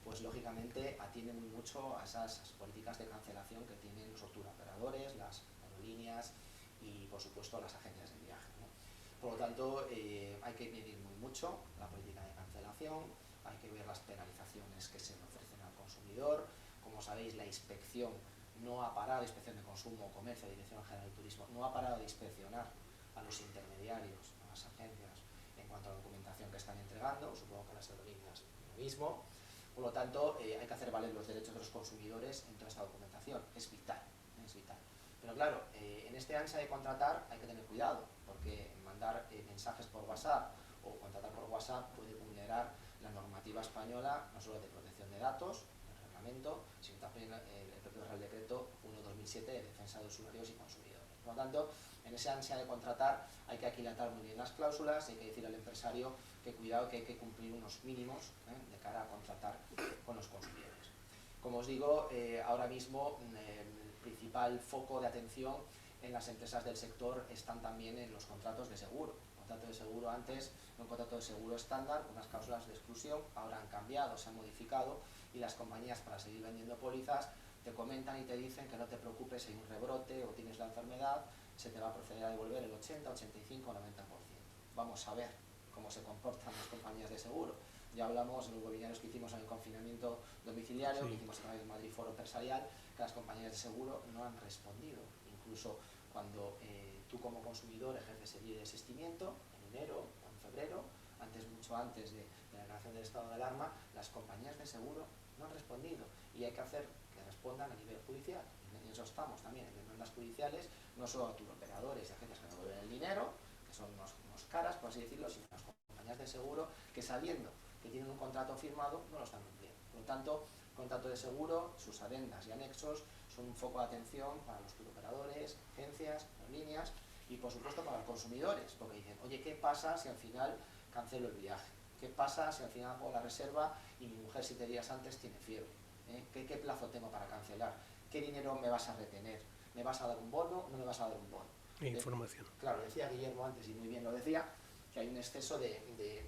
pues lógicamente atiende muy mucho a esas políticas de cancelación que tienen los turoperadores, las aerolíneas y por supuesto las agencias de viaje, ¿no? Por lo tanto, hay que medir muy mucho la política de cancelación, hay que ver las penalizaciones que se le ofrecen al consumidor. Como sabéis, la inspección no ha parado, inspección de consumo, comercio, Dirección General de Turismo, no ha parado de inspeccionar a los intermediarios, a las agencias, en cuanto a la documentación que están entregando. Supongo que las aerolíneas lo mismo. Por lo tanto, hay que hacer valer los derechos de los consumidores en toda esta documentación. Es vital, es vital. Pero claro, en este ansia de contratar hay que tener cuidado, porque mandar mensajes por WhatsApp o contratar por WhatsApp puede vulnerar la normativa española, no solo de protección de datos, el Reglamento, sino también el propio Real Decreto 1/2007 de Defensa de Usuarios y Consumidores. Por lo tanto, en esa ansia de contratar hay que aquilatar muy bien las cláusulas y hay que decir al empresario que cuidado, que hay que cumplir unos mínimos de cara a contratar con los consumidores. Como os digo, ahora mismo el principal foco de atención en las empresas del sector están también en los contratos de seguro. Contrato de seguro antes, un contrato de seguro estándar con unas cláusulas de exclusión, ahora han cambiado, se han modificado y las compañías, para seguir vendiendo pólizas, te comentan y te dicen que no te preocupes si hay un rebrote o tienes la enfermedad, se te va a proceder a devolver el 80, 85 o 90%. Vamos a ver cómo se comportan las compañías de seguro. Ya hablamos en los webinarios que hicimos en el confinamiento domiciliario, que hicimos a través del Madrid Foro Empresarial, que las compañías de seguro no han respondido. Incluso cuando tú como consumidor ejerces el de desistimiento, en enero o en febrero, mucho antes de la declaración del estado de alarma, las compañías de seguro no han respondido y hay que hacer que respondan a nivel judicial. En eso estamos también, en demandas judiciales, no solo a turoperadores y agencias que no devuelven el dinero, que son unos caras, por así decirlo, sino a las compañías de seguro que, sabiendo que tienen un contrato firmado, no lo están cumpliendo. Por lo tanto, el contrato de seguro, sus adendas y anexos son un foco de atención para los turoperadores, agencias, aerolíneas y, por supuesto, para los consumidores, porque dicen, oye, ¿qué pasa si al final cancelo el viaje? ¿Qué pasa si al final hago la reserva y mi mujer 7 días antes tiene fiebre? ¿Qué plazo tengo para cancelar? ¿Qué dinero me vas a retener? ¿Me vas a dar un bono o no me vas a dar un bono? Información. Claro, decía Guillermo antes, y muy bien lo decía, que hay un exceso de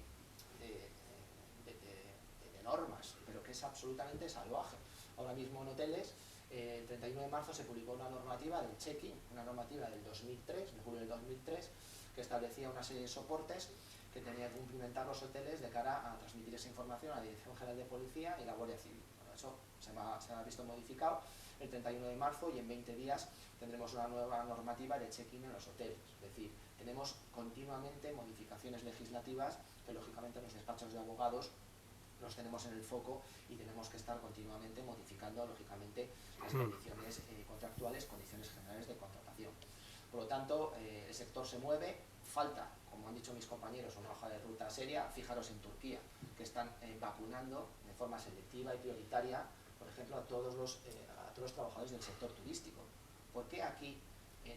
normas, pero que es absolutamente salvaje. Ahora mismo en hoteles, el 31 de marzo se publicó una normativa del check-in, una normativa del 2003, de julio del 2003, que establecía una serie de soportes que tenían que cumplimentar los hoteles de cara a transmitir esa información a la Dirección General de Policía y la Guardia Civil. Bueno, eso se ha visto modificado el 31 de marzo y en 20 días tendremos una nueva normativa de check-in en los hoteles. Es decir, tenemos continuamente modificaciones legislativas que lógicamente los despachos de abogados los tenemos en el foco y tenemos que estar continuamente modificando lógicamente las condiciones contractuales, condiciones generales de contratación. Por lo tanto, el sector se mueve, falta, como han dicho mis compañeros, una hoja de ruta seria. Fijaros en Turquía, que están vacunando de forma selectiva y prioritaria, por ejemplo, a todos los trabajadores del sector turístico. ¿Por qué aquí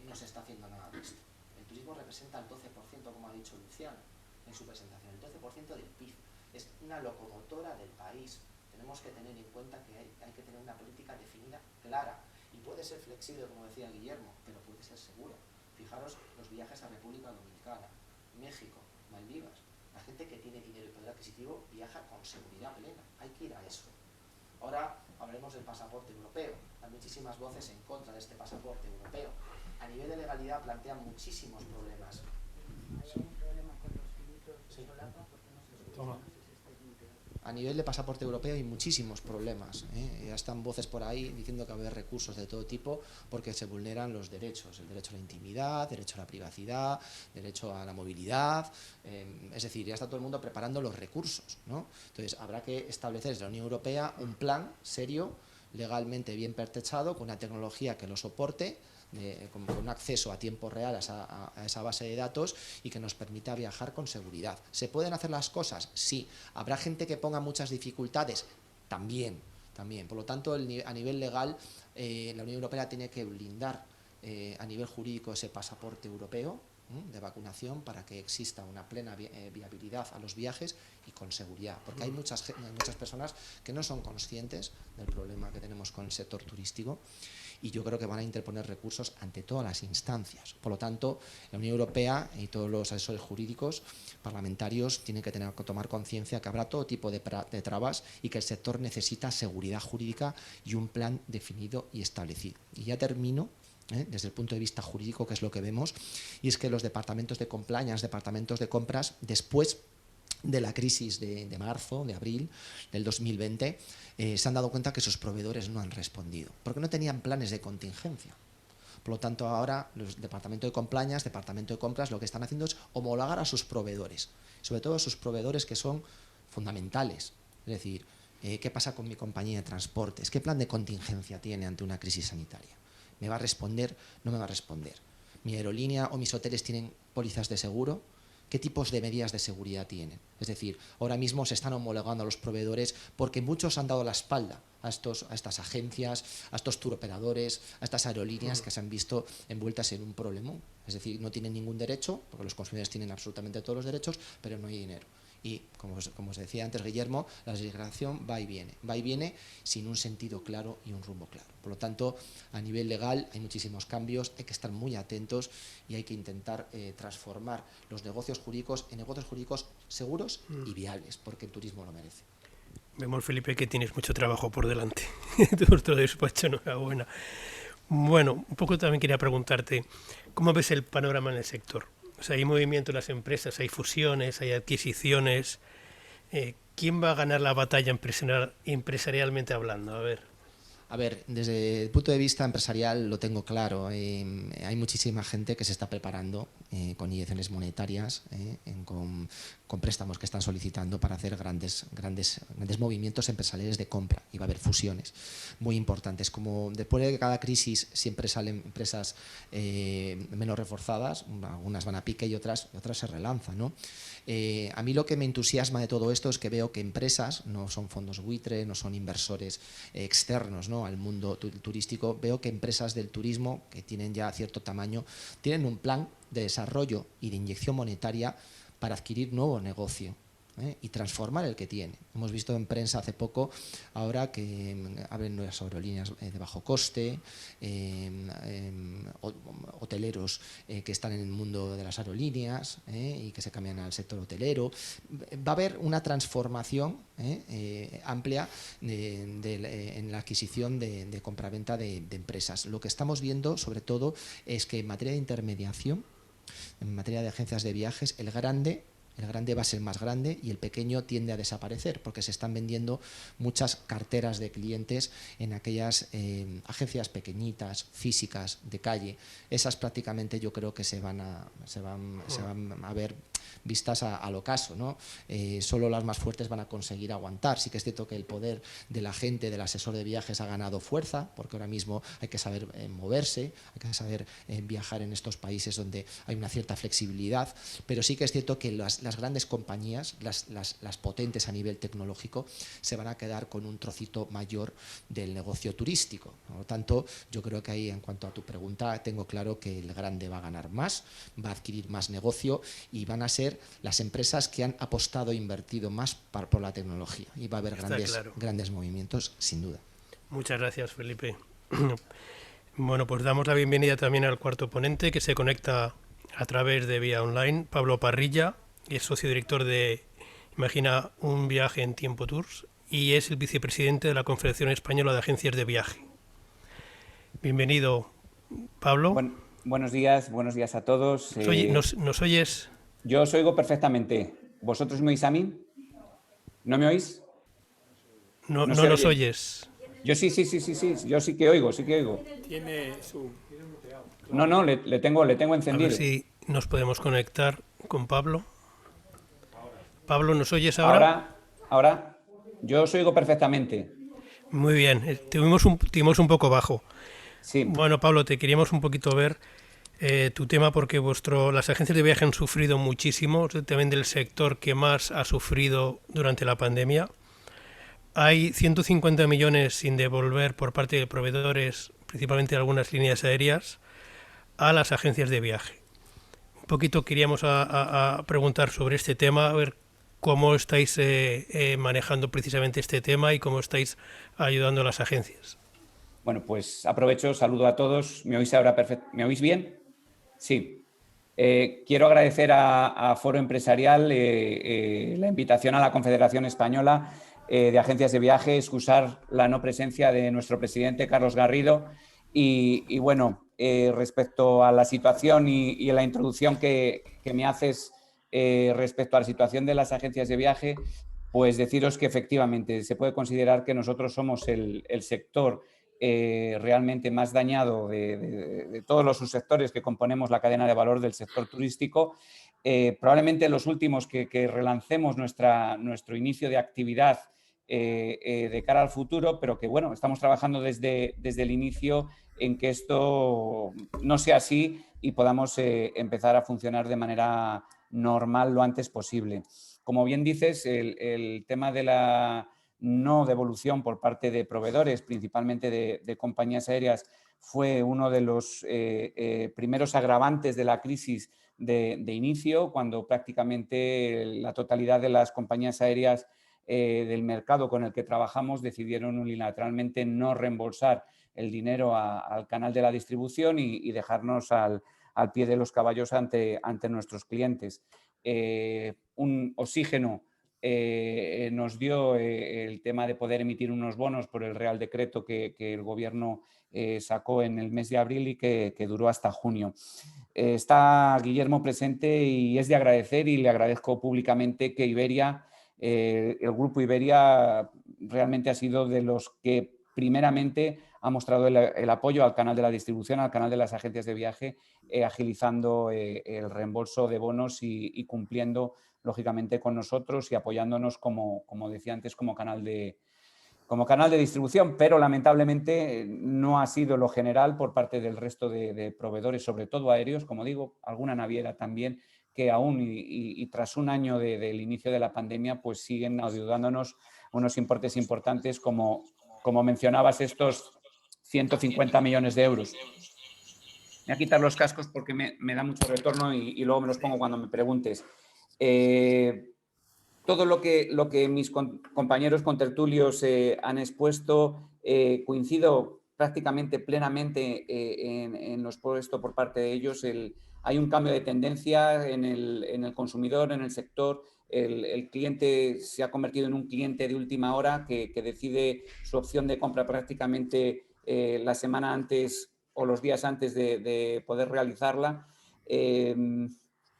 no se está haciendo nada de esto? El turismo representa el 12%, como ha dicho Luciano en su presentación, el 12% del PIB. Es una locomotora del país. Tenemos que tener en cuenta que hay que tener una política definida, clara, y puede ser flexible, como decía Guillermo, pero puede ser segura. Fijaros los viajes a República Dominicana, México, Maldivas. La gente que tiene dinero y poder adquisitivo viaja con seguridad plena. Hay que ir a eso. Ahora hablaremos del pasaporte europeo. Hay muchísimas voces en contra de este pasaporte europeo. A nivel de legalidad plantean muchísimos problemas. ¿Hay algún problema con los minutos de solapa? Porque no se escucha. A nivel de pasaporte europeo hay muchísimos problemas. Ya están voces por ahí diciendo que va a haber recursos de todo tipo porque se vulneran los derechos. El derecho a la intimidad, derecho a la privacidad, derecho a la movilidad. Es decir, ya está todo el mundo preparando los recursos, ¿no? Entonces habrá que establecer desde la Unión Europea un plan serio, legalmente bien pertrechado, con una tecnología que lo soporte, con un acceso a tiempo real a esa base de datos y que nos permita viajar con seguridad. ¿Se pueden hacer las cosas? Sí. ¿Habrá gente que ponga muchas dificultades? También. Por lo tanto, a nivel legal, la Unión Europea tiene que blindar a nivel jurídico ese pasaporte europeo de vacunación para que exista una plena viabilidad a los viajes y con seguridad, porque hay muchas personas que no son conscientes del problema que tenemos con el sector turístico y yo creo que van a interponer recursos ante todas las instancias. Por lo tanto, la Unión Europea y todos los asesores jurídicos parlamentarios tienen que tomar conciencia que habrá todo tipo de trabas y que el sector necesita seguridad jurídica y un plan definido y establecido. Y ya termino. Desde el punto de vista jurídico, que es lo que vemos, y es que los departamentos de compliance, departamentos de compras, después de la crisis de marzo, de abril del 2020, se han dado cuenta que sus proveedores no han respondido, porque no tenían planes de contingencia. Por lo tanto, ahora los departamentos de compliance, departamento de compras, lo que están haciendo es homologar a sus proveedores, sobre todo a sus proveedores que son fundamentales. Es decir, ¿qué pasa con mi compañía de transportes? ¿Qué plan de contingencia tiene ante una crisis sanitaria? ¿Me va a responder? ¿No me va a responder? ¿Mi aerolínea o mis hoteles tienen pólizas de seguro? ¿Qué tipos de medidas de seguridad tienen? Es decir, ahora mismo se están homologando a los proveedores porque muchos han dado la espalda a estas agencias, a estos turoperadores, a estas aerolíneas que se han visto envueltas en un problema. Es decir, no tienen ningún derecho, porque los consumidores tienen absolutamente todos los derechos, pero no hay dinero. Y, como os decía antes Guillermo, la legislación va y viene sin un sentido claro y un rumbo claro. Por lo tanto, a nivel legal hay muchísimos cambios, hay que estar muy atentos y hay que intentar transformar los negocios jurídicos en negocios jurídicos seguros y viables, porque el turismo lo merece. Vemos, Felipe, que tienes mucho trabajo por delante. Nuestro despacho, enhorabuena. Bueno, un poco también quería preguntarte, ¿cómo ves el panorama en el sector? O sea, hay movimiento en las empresas, hay fusiones, hay adquisiciones. ¿Quién va a ganar la batalla empresarialmente hablando? A ver, desde el punto de vista empresarial lo tengo claro. Hay muchísima gente que se está preparando con inyecciones monetarias, con préstamos que están solicitando para hacer grandes movimientos empresariales de compra, y va a haber fusiones muy importantes. Como después de cada crisis siempre salen empresas menos reforzadas, algunas van a pique y otras se relanzan, ¿no? A mí lo que me entusiasma de todo esto es que veo que empresas, no son fondos buitre, no son inversores externos, ¿no?, al mundo turístico, veo que empresas del turismo que tienen ya cierto tamaño tienen un plan de desarrollo y de inyección monetaria para adquirir nuevo negocio y transformar el que tiene. Hemos visto en prensa hace poco ahora que abren nuevas aerolíneas de bajo coste, hoteleros que están en el mundo de las aerolíneas y que se cambian al sector hotelero. Va a haber una transformación amplia en la adquisición de compraventa de empresas. Lo que estamos viendo sobre todo es que en materia de intermediación, en materia de agencias de viajes, el grande va a ser más grande y el pequeño tiende a desaparecer, porque se están vendiendo muchas carteras de clientes en aquellas agencias pequeñitas, físicas, de calle. Esas prácticamente yo creo que se van a ver vistas al ocaso, ¿no? Solo las más fuertes van a conseguir aguantar. Sí que es cierto que el poder de la gente, del asesor de viajes, ha ganado fuerza, porque ahora mismo hay que saber moverse, hay que saber viajar en estos países donde hay una cierta flexibilidad, pero sí que es cierto que las grandes compañías, las potentes a nivel tecnológico, se van a quedar con un trocito mayor del negocio turístico. Por lo tanto, yo creo que ahí, en cuanto a tu pregunta, tengo claro que el grande va a ganar más, va a adquirir más negocio y van a ser las empresas que han apostado e invertido más por la tecnología, y va a haber grandes movimientos, sin duda. Muchas gracias, Felipe. Bueno, pues damos la bienvenida también al cuarto ponente, que se conecta a través de vía online, Pablo Parrilla, es socio director de Imagina un viaje en Tiempo Tours y es el vicepresidente de la Confederación Española de Agencias de Viaje. Bienvenido, Pablo. Buenos días a todos. ¿Nos oyes? Yo os oigo perfectamente. ¿Vosotros me oís a mí? ¿No me oís? No nos oyes. Yo sí, yo sí que oigo. Tiene su... No, le tengo encendido. A ver si nos podemos conectar con Pablo. Pablo, ¿nos oyes ahora? Ahora, yo os oigo perfectamente. Muy bien, te oímos un poco bajo. Sí. Bueno, Pablo, te queríamos un poquito ver tu tema, porque las agencias de viaje han sufrido muchísimo, también del sector que más ha sufrido durante la pandemia. Hay 150 millones sin devolver por parte de proveedores, principalmente algunas líneas aéreas, a las agencias de viaje. Un poquito queríamos a preguntar sobre este tema, a ver cómo estáis manejando precisamente este tema y cómo estáis ayudando a las agencias. Bueno, pues aprovecho, saludo a todos. ¿Me oís ahora perfecto? ¿Me oís bien? Sí. Quiero agradecer a Foro Empresarial la invitación a la Confederación Española de Agencias de Viaje, excusar la no presencia de nuestro presidente, Carlos Garrido. Y bueno, respecto a la situación y a la introducción que me haces respecto a la situación de las agencias de viaje, pues deciros que efectivamente se puede considerar que nosotros somos el sector realmente más dañado de todos los subsectores que componemos la cadena de valor del sector turístico. Probablemente los últimos que relancemos nuestro inicio de actividad de cara al futuro, pero que bueno, estamos trabajando desde el inicio en que esto no sea así y podamos empezar a funcionar de manera normal lo antes posible. Como bien dices, el tema de no devolución por parte de proveedores, principalmente de compañías aéreas, fue uno de los primeros agravantes de la crisis de inicio, cuando prácticamente la totalidad de las compañías aéreas del mercado con el que trabajamos decidieron unilateralmente no reembolsar el dinero al canal de la distribución y dejarnos al pie de los caballos ante nuestros clientes. Un oxígeno nos dio el tema de poder emitir unos bonos por el Real Decreto que el Gobierno sacó en el mes de abril y que duró hasta junio. Está Guillermo presente y es de agradecer, y le agradezco públicamente que Iberia, el Grupo Iberia, realmente ha sido de los que primeramente ha mostrado el apoyo al canal de la distribución, al canal de las agencias de viaje, agilizando el reembolso de bonos y cumpliendo lógicamente con nosotros y apoyándonos, como decía antes, como canal de distribución, pero lamentablemente no ha sido lo general por parte del resto de proveedores, sobre todo aéreos, como digo, alguna naviera también, que aún y tras un año del inicio de la pandemia, pues siguen ayudándonos unos importes importantes, como mencionabas, estos 150 millones de euros. Me voy a quitar los cascos porque me da mucho retorno y luego me los pongo cuando me preguntes. Todo lo que mis compañeros contertulios han expuesto, coincido prácticamente plenamente en lo expuesto por parte de ellos. Hay un cambio de tendencia en el consumidor, en el sector. El cliente se ha convertido en un cliente de última hora que decide su opción de compra prácticamente la semana antes o los días antes de poder realizarla.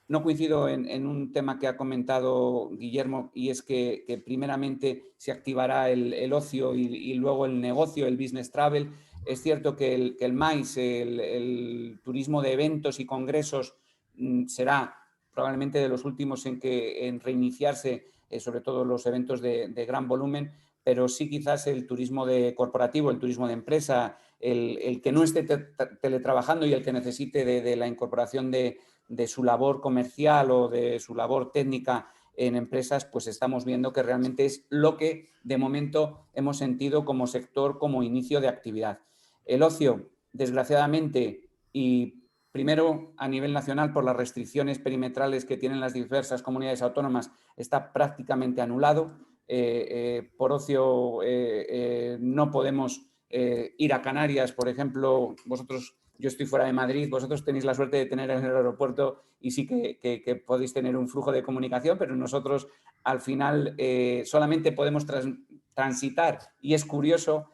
No coincido en un tema que ha comentado Guillermo, y es que primeramente se activará el ocio y luego el negocio, el business travel. Es cierto que el MICE, el turismo de eventos y congresos, será probablemente de los últimos en reiniciarse, sobre todo los eventos de gran volumen, pero sí quizás el turismo corporativo, el turismo de empresa, el que no esté teletrabajando y el que necesite de la incorporación de su labor comercial o de su labor técnica en empresas, pues estamos viendo que realmente es lo que de momento hemos sentido como sector, como inicio de actividad. El ocio, desgraciadamente, y primero a nivel nacional por las restricciones perimetrales que tienen las diversas comunidades autónomas, está prácticamente anulado. Por ocio no podemos ir a Canarias, por ejemplo. Yo estoy fuera de Madrid, vosotros tenéis la suerte de tener en el aeropuerto y sí que podéis tener un flujo de comunicación, pero nosotros al final solamente podemos transitar, y es curioso,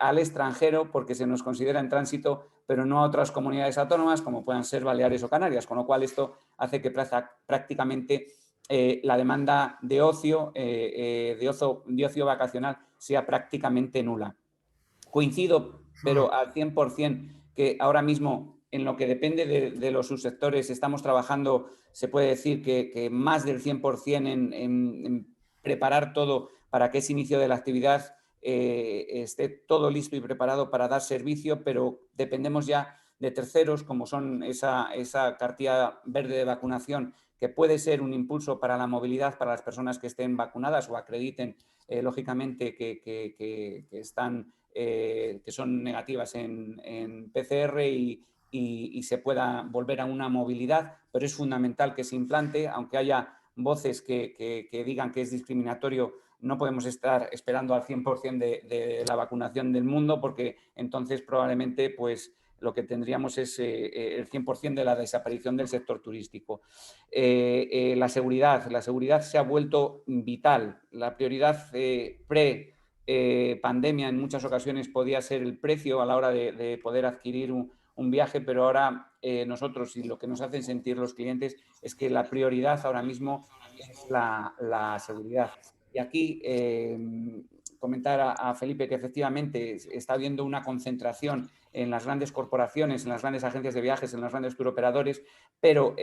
al extranjero porque se nos considera en tránsito, pero no a otras comunidades autónomas como puedan ser Baleares o Canarias, con lo cual esto hace que prácticamente la demanda de ocio vacacional sea prácticamente nula. Coincido, pero al 100%, que ahora mismo, en lo que depende de los subsectores, estamos trabajando, se puede decir que más del 100% en preparar todo para que ese inicio de la actividad esté todo listo y preparado para dar servicio, pero dependemos ya de terceros, como son esa cartilla verde de vacunación, que puede ser un impulso para la movilidad para las personas que estén vacunadas o acrediten, lógicamente, que son negativas en PCR y se pueda volver a una movilidad, pero es fundamental que se implante, aunque haya voces que digan que es discriminatorio. No podemos estar esperando al 100% de la vacunación del mundo, porque entonces probablemente pues lo que tendríamos es el 100% de la desaparición del sector turístico. La seguridad se ha vuelto vital. La prioridad pandemia en muchas ocasiones podía ser el precio a la hora de poder adquirir un viaje, pero ahora nosotros, y lo que nos hacen sentir los clientes, es que la prioridad ahora mismo es la seguridad. Y aquí comentar a Felipe que efectivamente está habiendo una concentración en las grandes corporaciones, en las grandes agencias de viajes, en los grandes turoperadores, pero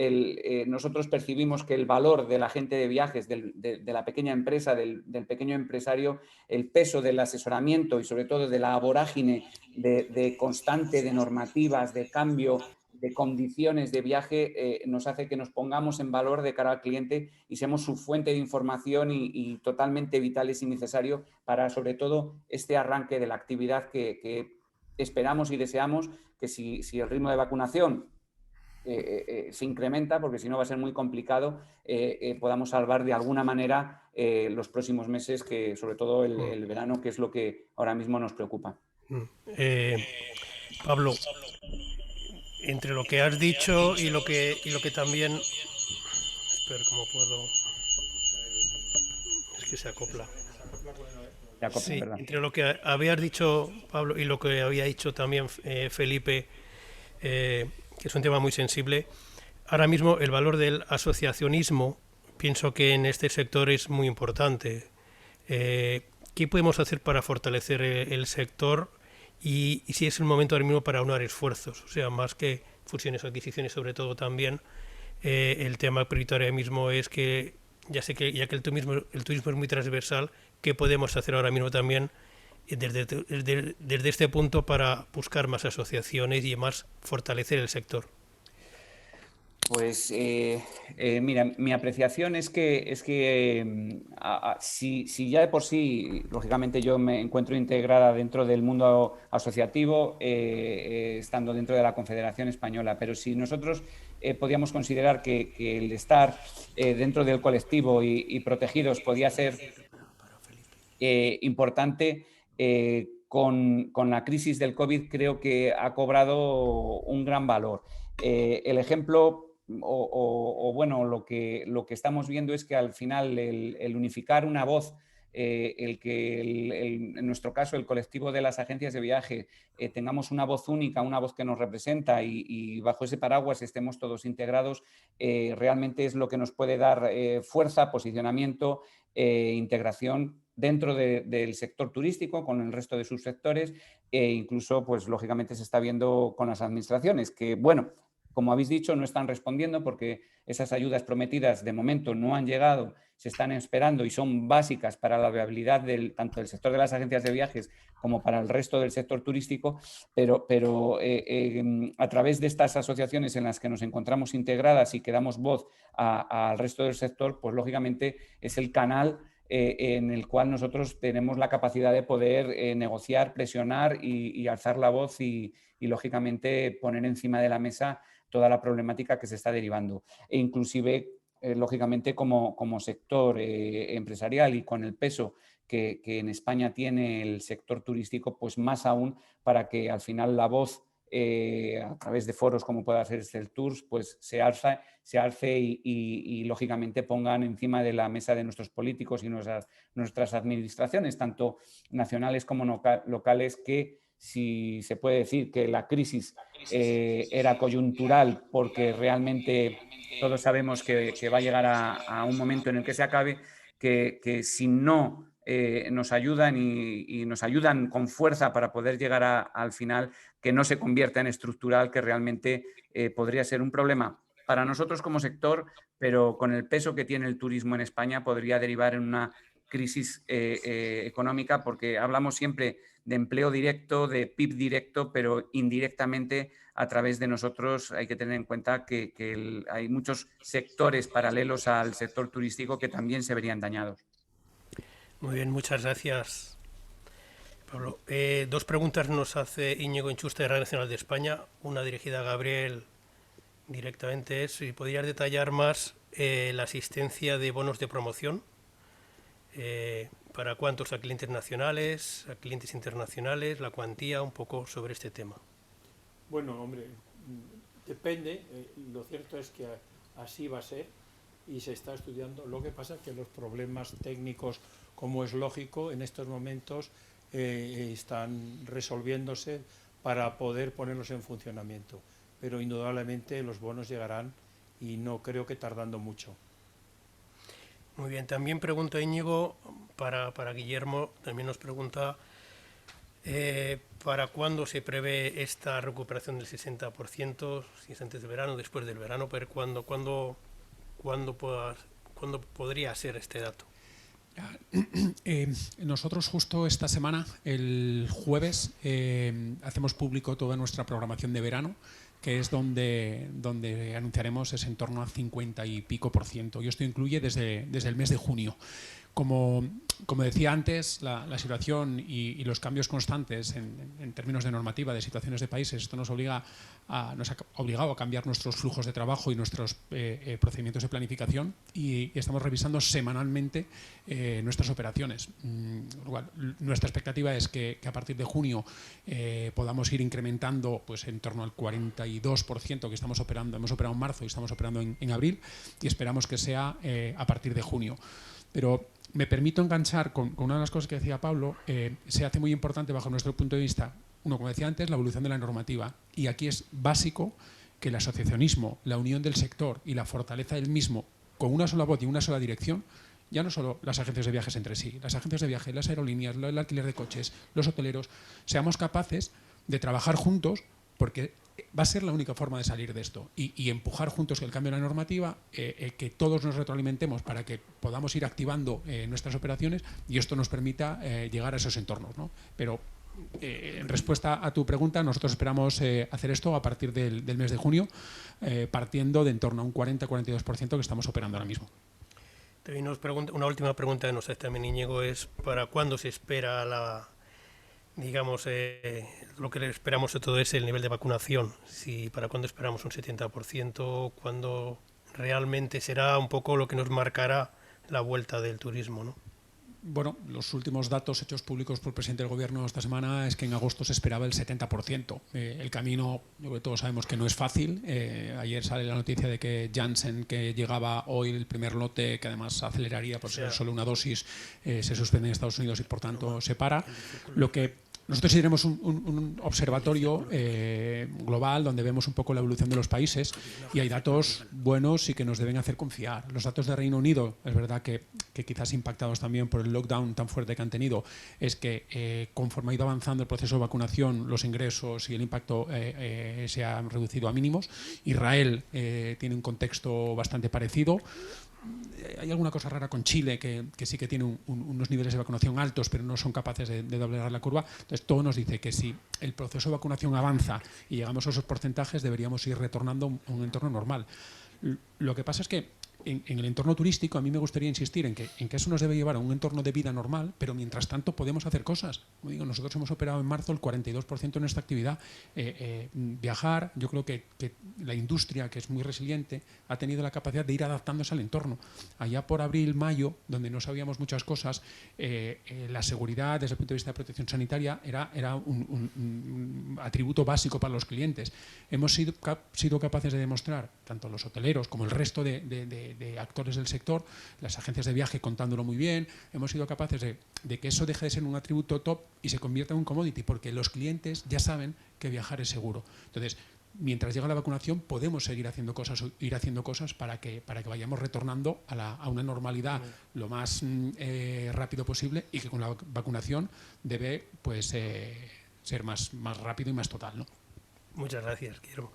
nosotros percibimos que el valor del agente de viajes, de la pequeña empresa, del pequeño empresario, el peso del asesoramiento y sobre todo de la vorágine de constante, de normativas, de cambio, de condiciones de viaje nos hace que nos pongamos en valor de cara al cliente y seamos su fuente de información y totalmente vitales y necesario para, sobre todo, este arranque de la actividad que esperamos y deseamos que si el ritmo de vacunación se incrementa, porque si no va a ser muy complicado, podamos salvar de alguna manera los próximos meses, que sobre todo el verano, que es lo que ahora mismo nos preocupa. Pablo, entre lo que has dicho y lo que también... Espera, ¿cómo puedo...? Es que se acopla. Sí, entre lo que habías dicho, Pablo, y lo que había dicho también Felipe, que es un tema muy sensible, ahora mismo el valor del asociacionismo pienso que en este sector es muy importante. ¿Qué podemos hacer para fortalecer el sector y si es el momento ahora mismo para aunar esfuerzos? O sea, más que fusiones o adquisiciones, sobre todo también, el tema prioritario mismo es que, ya que el turismo es muy transversal, ¿qué podemos hacer ahora mismo también desde este punto para buscar más asociaciones y más fortalecer el sector? Pues mira, mi apreciación es que si ya de por sí, lógicamente yo me encuentro integrada dentro del mundo asociativo, estando dentro de la Confederación Española, pero si nosotros podíamos considerar que el estar dentro del colectivo y protegidos podía ser importante, con la crisis del COVID creo que ha cobrado un gran valor. El ejemplo... bueno, lo que estamos viendo es que al final el unificar una voz, en nuestro caso el colectivo de las agencias de viaje, tengamos una voz única, una voz que nos representa y bajo ese paraguas estemos todos integrados, realmente es lo que nos puede dar fuerza, posicionamiento, integración dentro del sector turístico con el resto de sus sectores e incluso, pues lógicamente se está viendo con las administraciones que, bueno, como habéis dicho, no están respondiendo porque esas ayudas prometidas de momento no han llegado, se están esperando y son básicas para la viabilidad tanto del sector de las agencias de viajes como para el resto del sector turístico, pero a través de estas asociaciones en las que nos encontramos integradas y que damos voz al resto del sector, pues lógicamente es el canal en el cual nosotros tenemos la capacidad de poder negociar, presionar y alzar la voz y lógicamente poner encima de la mesa toda la problemática que se está derivando. E inclusive, lógicamente, como sector empresarial y con el peso que en España tiene el sector turístico, pues más aún para que al final la voz a través de foros como pueda ser el Tours, pues se alce y lógicamente pongan encima de la mesa de nuestros políticos y nuestras administraciones, tanto nacionales como locales, que si se puede decir que la crisis era coyuntural porque realmente todos sabemos que va a llegar a un momento en el que se acabe, que si no nos ayudan y nos ayudan con fuerza para poder llegar al final, que no se convierta en estructural, que realmente podría ser un problema para nosotros como sector, pero con el peso que tiene el turismo en España podría derivar en una crisis económica, porque hablamos siempre de empleo directo, de PIB directo, pero indirectamente a través de nosotros hay que tener en cuenta que hay muchos sectores paralelos al sector turístico que también se verían dañados. Muy bien, muchas gracias, Pablo. Dos preguntas nos hace Íñigo Enchuste de Radio Nacional de España, una dirigida a Gabriel directamente, es si podrías detallar más la asistencia de bonos de promoción. ¿Para cuántos? ¿A clientes nacionales, a clientes internacionales, la cuantía? Un poco sobre este tema. Bueno, hombre, depende. Lo cierto es que así va a ser y se está estudiando. Lo que pasa es que los problemas técnicos, como es lógico, en estos momentos están resolviéndose para poder ponerlos en funcionamiento. Pero indudablemente los bonos llegarán y no creo que tardando mucho. Muy bien, también pregunta Íñigo, para Guillermo, también nos pregunta ¿para cuándo se prevé esta recuperación del 60%? Si es antes del verano, después del verano, pero ¿cuándo podría ser este dato? Nosotros justo esta semana, el jueves, hacemos público toda nuestra programación de verano. que es donde anunciaremos es en torno a 50 y pico %. Y esto incluye desde el mes de junio. Como decía antes, la situación y los cambios constantes en términos de normativa, de situaciones de países, esto nos ha obligado a cambiar nuestros flujos de trabajo y nuestros procedimientos de planificación, y estamos revisando semanalmente nuestras operaciones. Nuestra expectativa es que a partir de junio podamos ir incrementando pues, en torno al 42% que estamos operando. Hemos operado en marzo y estamos operando en abril, y esperamos que sea a partir de junio. Pero me permito enganchar con una de las cosas que decía Pablo. Se hace muy importante bajo nuestro punto de vista, como decía antes, la evolución de la normativa, y aquí es básico que el asociacionismo, la unión del sector y la fortaleza del mismo con una sola voz y una sola dirección, ya no solo las agencias de viajes entre sí, las agencias de viaje, las aerolíneas, el alquiler de coches, los hoteleros, seamos capaces de trabajar juntos, porque va a ser la única forma de salir de esto, y empujar juntos el cambio de la normativa, que todos nos retroalimentemos para que podamos ir activando nuestras operaciones y esto nos permita llegar a esos entornos, ¿no? Pero en respuesta a tu pregunta, nosotros esperamos hacer esto a partir del mes de junio, partiendo de en torno a un 40-42% que estamos operando ahora mismo. También una última pregunta que nos hace también Íñigo es ¿para cuándo se espera lo que esperamos de todo es el nivel de vacunación? Si para cuándo esperamos un 70%, cuándo realmente será un poco lo que nos marcará la vuelta del turismo, ¿no? Bueno, los últimos datos hechos públicos por el presidente del Gobierno esta semana es que en agosto se esperaba el 70%. El camino, todos sabemos que no es fácil. Ayer sale la noticia de que Janssen, que llegaba hoy el primer lote, que además aceleraría por ser solo una dosis, se suspende en Estados Unidos y por tanto se para. Lo que nosotros iremos un observatorio global donde vemos un poco la evolución de los países, y hay datos buenos y que nos deben hacer confiar. Los datos de Reino Unido, es verdad que quizás impactados también por el lockdown tan fuerte que han tenido, es que conforme ha ido avanzando el proceso de vacunación, los ingresos y el impacto se han reducido a mínimos. Israel tiene un contexto bastante parecido. Hay alguna cosa rara con Chile, que sí que tiene unos niveles de vacunación altos, pero no son capaces de doblegar la curva. Entonces, todo nos dice que si el proceso de vacunación avanza y llegamos a esos porcentajes, deberíamos ir retornando a un entorno normal. Lo que pasa es que en el entorno turístico a mí me gustaría insistir en que eso nos debe llevar a un entorno de vida normal, pero mientras tanto podemos hacer cosas. Como digo, nosotros hemos operado en marzo el 42% de nuestra actividad. Viajar, yo creo que la industria, que es muy resiliente, ha tenido la capacidad de ir adaptándose al entorno. Allá por abril, mayo, donde no sabíamos muchas cosas, la seguridad desde el punto de vista de protección sanitaria era un atributo básico para los clientes. Hemos sido capaces de demostrar, tanto los hoteleros como el resto de actores del sector, las agencias de viaje contándolo muy bien, hemos sido capaces de que eso deje de ser un atributo top y se convierta en un commodity, porque los clientes ya saben que viajar es seguro. Entonces, mientras llega la vacunación, podemos seguir haciendo cosas para que vayamos retornando a una normalidad lo más rápido posible, y que con la vacunación debe ser más rápido y más total, ¿no? Muchas gracias, Guillermo.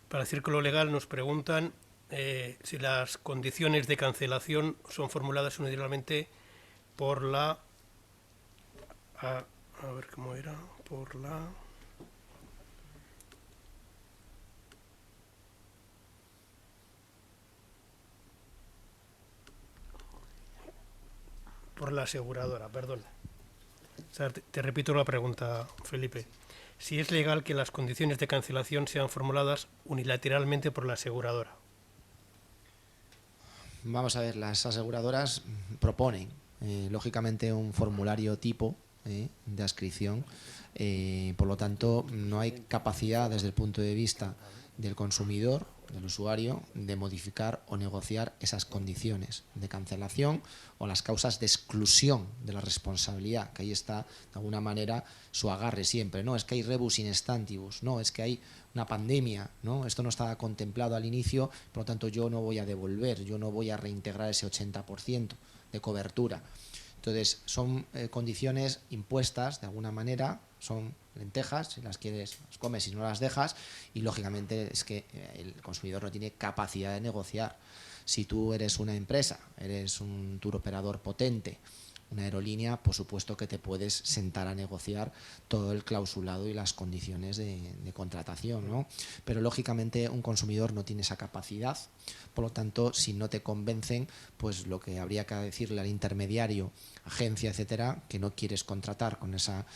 Para el Círculo Legal nos preguntan si las condiciones de cancelación son formuladas unilateralmente por la... a ver cómo era, por la aseguradora, perdón. O sea, te repito la pregunta, Felipe. Si es legal que las condiciones de cancelación sean formuladas unilateralmente por la aseguradora. Vamos a ver, las aseguradoras proponen, lógicamente, un formulario tipo de adscripción. Por lo tanto, no hay capacidad desde el punto de vista del consumidor, del usuario, de modificar o negociar esas condiciones de cancelación o las causas de exclusión de la responsabilidad, que ahí está de alguna manera su agarre siempre. No es que hay rebus in stantibus, no, es que hay una pandemia, ¿no? Esto no estaba contemplado al inicio, por lo tanto yo no voy a devolver, yo no voy a reintegrar ese 80% de cobertura. Entonces son condiciones impuestas de alguna manera, son lentejas, si las quieres las comes, si no las dejas, y lógicamente es que el consumidor no tiene capacidad de negociar. Si tú eres una empresa, eres un tour operador potente, una aerolínea, por supuesto que te puedes sentar a negociar todo el clausulado y las condiciones de contratación, ¿no? Pero lógicamente un consumidor no tiene esa capacidad, por lo tanto, si no te convencen, pues lo que habría que decirle al intermediario, agencia, etcétera, que no quieres contratar con esa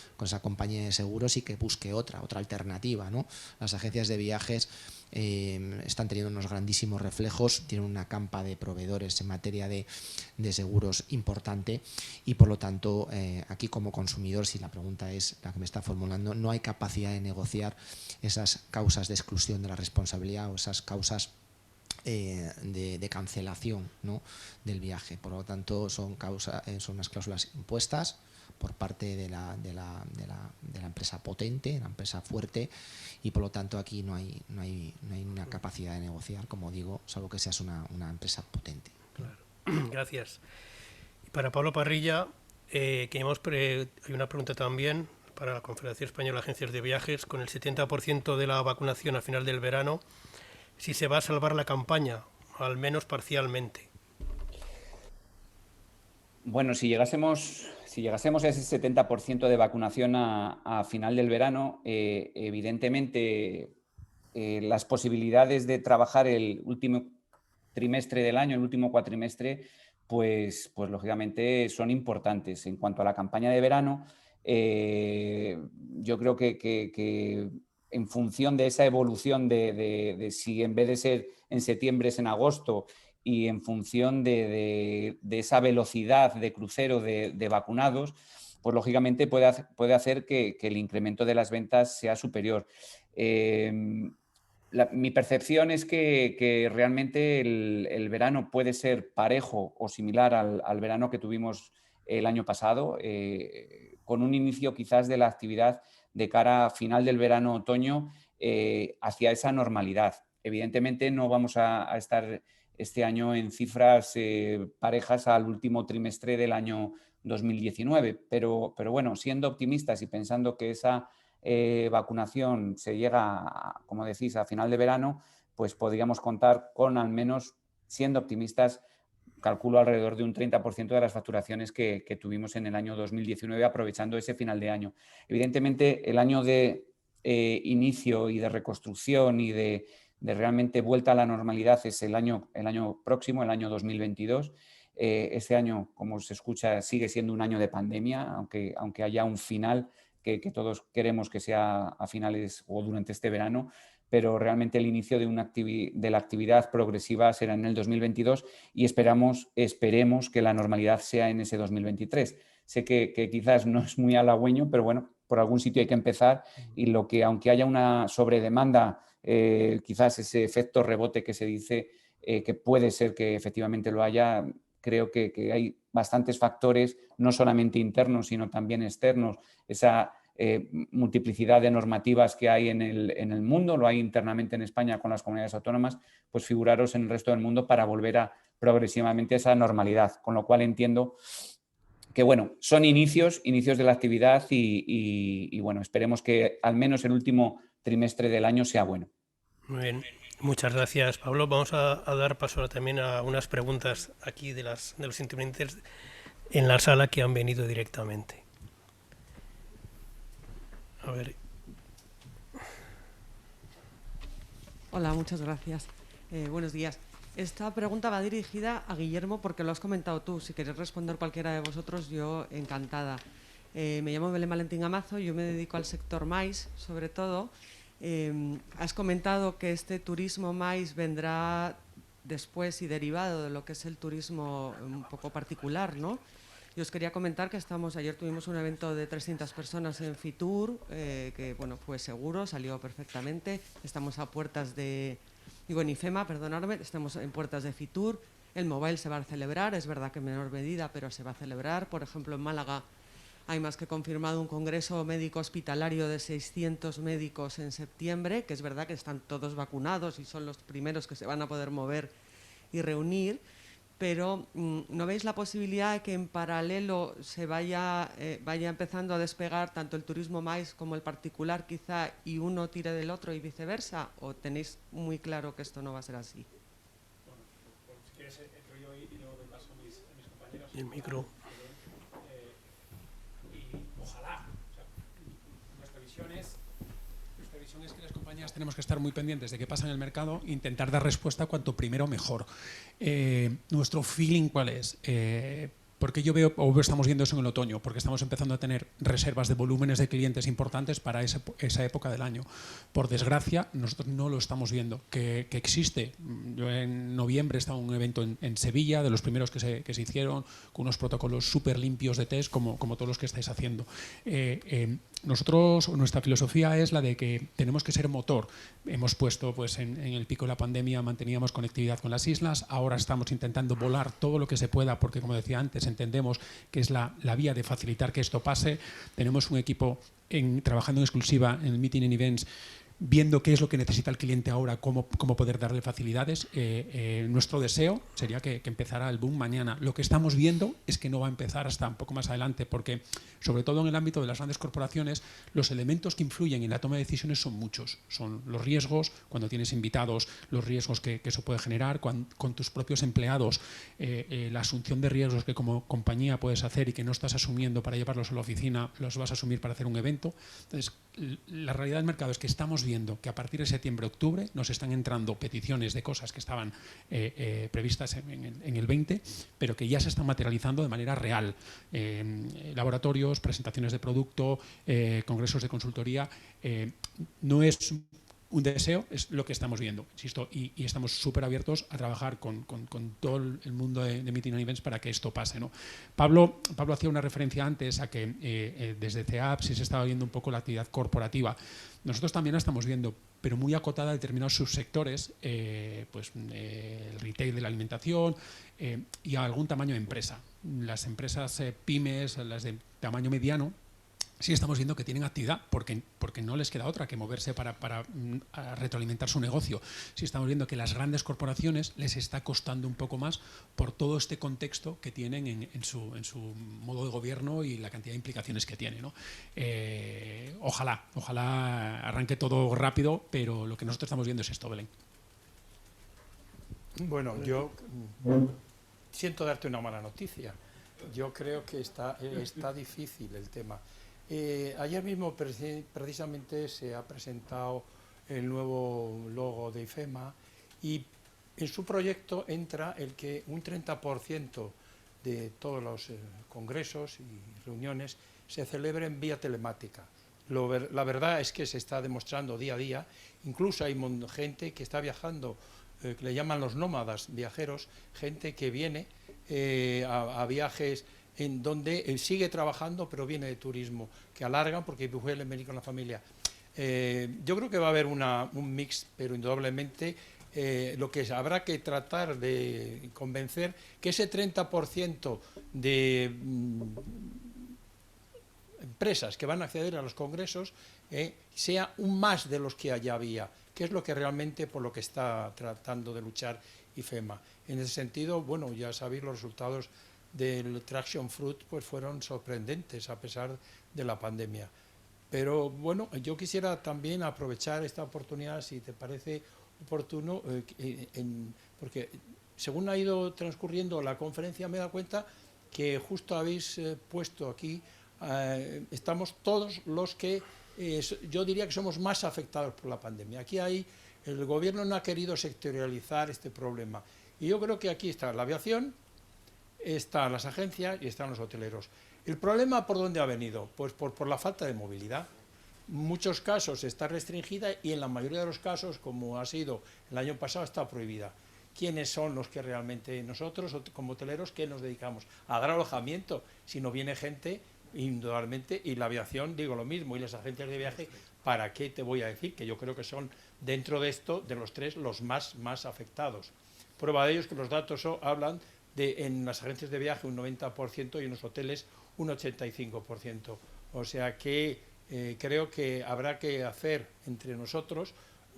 compañía de seguros y que busque otra alternativa, ¿no? Las agencias de viajes están teniendo unos grandísimos reflejos, tienen una campa de proveedores en materia de seguros importante y por lo tanto aquí como consumidor, si la pregunta es la que me está formulando, no hay capacidad de negociar esas causas de exclusión de la responsabilidad o esas causas de cancelación, ¿no?, del viaje. Por lo tanto son unas cláusulas impuestas por parte de la empresa potente, la empresa fuerte, y por lo tanto aquí no hay una capacidad de negociar, como digo, salvo que seas una empresa potente. Claro. Gracias. Y para Pablo Parrilla, hay una pregunta también para la Confederación Española de Agencias de Viajes. Con el 70% de la vacunación a final del verano, si se va a salvar la campaña, al menos parcialmente. Bueno, si llegásemos a ese 70% de vacunación a final del verano, evidentemente las posibilidades de trabajar el último trimestre del año, el último cuatrimestre, pues lógicamente son importantes. En cuanto a la campaña de verano, yo creo que en función de esa evolución de si en vez de ser en septiembre es en agosto, y en función de esa velocidad de crucero de vacunados, pues lógicamente puede hacer que el incremento de las ventas sea superior. Mi percepción es que realmente el verano puede ser parejo o similar al verano que tuvimos el año pasado, con un inicio quizás de la actividad de cara a final del verano-otoño hacia esa normalidad. Evidentemente no vamos a estar este año en cifras parejas al último trimestre del año 2019, pero bueno, siendo optimistas y pensando que esa vacunación se llega, como decís, a final de verano, pues podríamos contar con, al menos siendo optimistas, calculo alrededor de un 30% de las facturaciones que tuvimos en el año 2019, aprovechando ese final de año. Evidentemente, el año de inicio y de reconstrucción y de realmente vuelta a la normalidad es el año próximo, el año 2022. Este año, como se escucha, sigue siendo un año de pandemia, aunque haya un final que todos queremos que sea a finales o durante este verano, pero realmente el inicio de la actividad progresiva será en el 2022 y esperemos que la normalidad sea en ese 2023. Sé que quizás no es muy halagüeño, pero bueno, por algún sitio hay que empezar, y aunque haya una sobredemanda, quizás ese efecto rebote que se dice, que puede ser que efectivamente lo haya, creo que hay bastantes factores, no solamente internos, sino también externos. Esa multiplicidad de normativas que hay en el mundo, lo hay internamente en España con las comunidades autónomas, pues figuraros en el resto del mundo para volver progresivamente a esa normalidad. Con lo cual entiendo que, bueno, son inicios de la actividad y bueno, esperemos que al menos el último trimestre del año sea bueno. Muy bien, muchas gracias, Pablo. Vamos a dar paso ahora también a unas preguntas aquí de los intervinientes en la sala que han venido directamente. A ver. Hola, muchas gracias. Buenos días. Esta pregunta va dirigida a Guillermo porque lo has comentado tú. Si queréis responder cualquiera de vosotros, yo encantada. Me llamo Belén Valentín Amazo, yo me dedico al sector MAIS, sobre todo. Has comentado que este turismo MAIS vendrá después y derivado de lo que es el turismo un poco particular, ¿no? Yo os quería comentar que ayer tuvimos un evento de 300 personas en Fitur, que bueno, fue seguro, salió perfectamente. Estamos a puertas en IFEMA, perdonadme, estamos en puertas de Fitur. El Mobile se va a celebrar, es verdad que en menor medida, pero se va a celebrar. Por ejemplo, en Málaga hay más que confirmado un congreso médico hospitalario de 600 médicos en septiembre, que es verdad que están todos vacunados y son los primeros que se van a poder mover y reunir. Pero ¿no veis la posibilidad de que en paralelo se vaya empezando a despegar tanto el turismo MAIS como el particular quizá, y uno tire del otro y viceversa? ¿O tenéis muy claro que esto no va a ser así? Bueno, si quieres entro yo y luego doy paso a mis compañeros. Y el micro. ojalá. O sea, nuestra visión es que las compañías tenemos que estar muy pendientes de qué pasa en el mercado e intentar dar respuesta cuanto primero mejor. Nuestro feeling, ¿cuál es? Porque yo veo, o estamos viendo eso en el otoño, porque estamos empezando a tener reservas de volúmenes de clientes importantes para esa época del año. Por desgracia, nosotros no lo estamos viendo, que existe. Yo en noviembre estaba en un evento en Sevilla, de los primeros que se hicieron, con unos protocolos súper limpios de test, como todos los que estáis haciendo. Nosotros, nuestra filosofía es la de que tenemos que ser motor. Hemos puesto, pues en el pico de la pandemia manteníamos conectividad con las islas, ahora estamos intentando volar todo lo que se pueda, porque como decía antes, entendemos que es la vía de facilitar que esto pase. Tenemos un equipo trabajando en exclusiva en el Meeting and Events, viendo qué es lo que necesita el cliente ahora, cómo poder darle facilidades. Nuestro deseo sería que empezara el boom mañana. Lo que estamos viendo es que no va a empezar hasta un poco más adelante, porque sobre todo en el ámbito de las grandes corporaciones, los elementos que influyen en la toma de decisiones son muchos. Son los riesgos, cuando tienes invitados, los riesgos que eso puede generar, con tus propios empleados, la asunción de riesgos que como compañía puedes hacer y que no estás asumiendo para llevarlos a la oficina, los vas a asumir para hacer un evento. Entonces, la realidad del mercado es que estamos viendo que a partir de septiembre-octubre nos están entrando peticiones de cosas que estaban previstas en el 20, pero que ya se están materializando de manera real. Laboratorios, presentaciones de producto, congresos de consultoría. No es un deseo, es lo que estamos viendo, insisto, y estamos súper abiertos a trabajar con todo el mundo de Meeting and Events para que esto pase, ¿no? Pablo hacía una referencia antes a que desde CEAP sí se estaba viendo un poco la actividad corporativa. Nosotros también la estamos viendo, pero muy acotada a determinados subsectores, el retail de la alimentación y a algún tamaño de empresa. Las empresas pymes, las de tamaño mediano, sí estamos viendo que tienen actividad porque no les queda otra que moverse para retroalimentar su negocio. Sí estamos viendo que las grandes corporaciones les está costando un poco más por todo este contexto que tienen en su modo de gobierno y la cantidad de implicaciones que tiene, ¿no? Ojalá arranque todo rápido, pero lo que nosotros estamos viendo es esto, Belén. Bueno, yo siento darte una mala noticia. Yo creo que está difícil el tema. Ayer mismo precisamente se ha presentado el nuevo logo de IFEMA y en su proyecto entra el que un 30% de todos los congresos y reuniones se celebren vía telemática. La verdad es que se está demostrando día a día, incluso hay gente que está viajando, que le llaman los nómadas viajeros, gente que viene a viajes en donde sigue trabajando pero viene de turismo, que alargan porque pueden venir con la familia. Yo creo que va a haber un mix, pero indudablemente lo que habrá que tratar de convencer que ese 30% de empresas que van a acceder a los congresos sea un más de los que ya había, que es lo que realmente por lo que está tratando de luchar IFEMA. En ese sentido, bueno, ya sabéis, los resultados del Traction Fruit pues fueron sorprendentes a pesar de la pandemia. Pero bueno, yo quisiera también aprovechar esta oportunidad, si te parece oportuno, porque según ha ido transcurriendo la conferencia me he dado cuenta que justo habéis puesto aquí, estamos todos los que yo diría que somos más afectados por la pandemia. Aquí el gobierno no ha querido sectorializar este problema y yo creo que aquí está la aviación, están las agencias y están los hoteleros. ¿El problema por dónde ha venido? Pues por la falta de movilidad. En muchos casos está restringida y en la mayoría de los casos, como ha sido el año pasado, está prohibida. ¿Quiénes son los que realmente nosotros, como hoteleros, qué nos dedicamos? A dar alojamiento. Si no viene gente, indudablemente, y la aviación, digo lo mismo, y las agencias de viaje, ¿para qué te voy a decir? Que yo creo que son, dentro de esto, de los tres, los más afectados. Prueba de ello es que los datos hablan en las agencias de viaje un 90% y en los hoteles un 85%. O sea que creo que habrá que hacer entre nosotros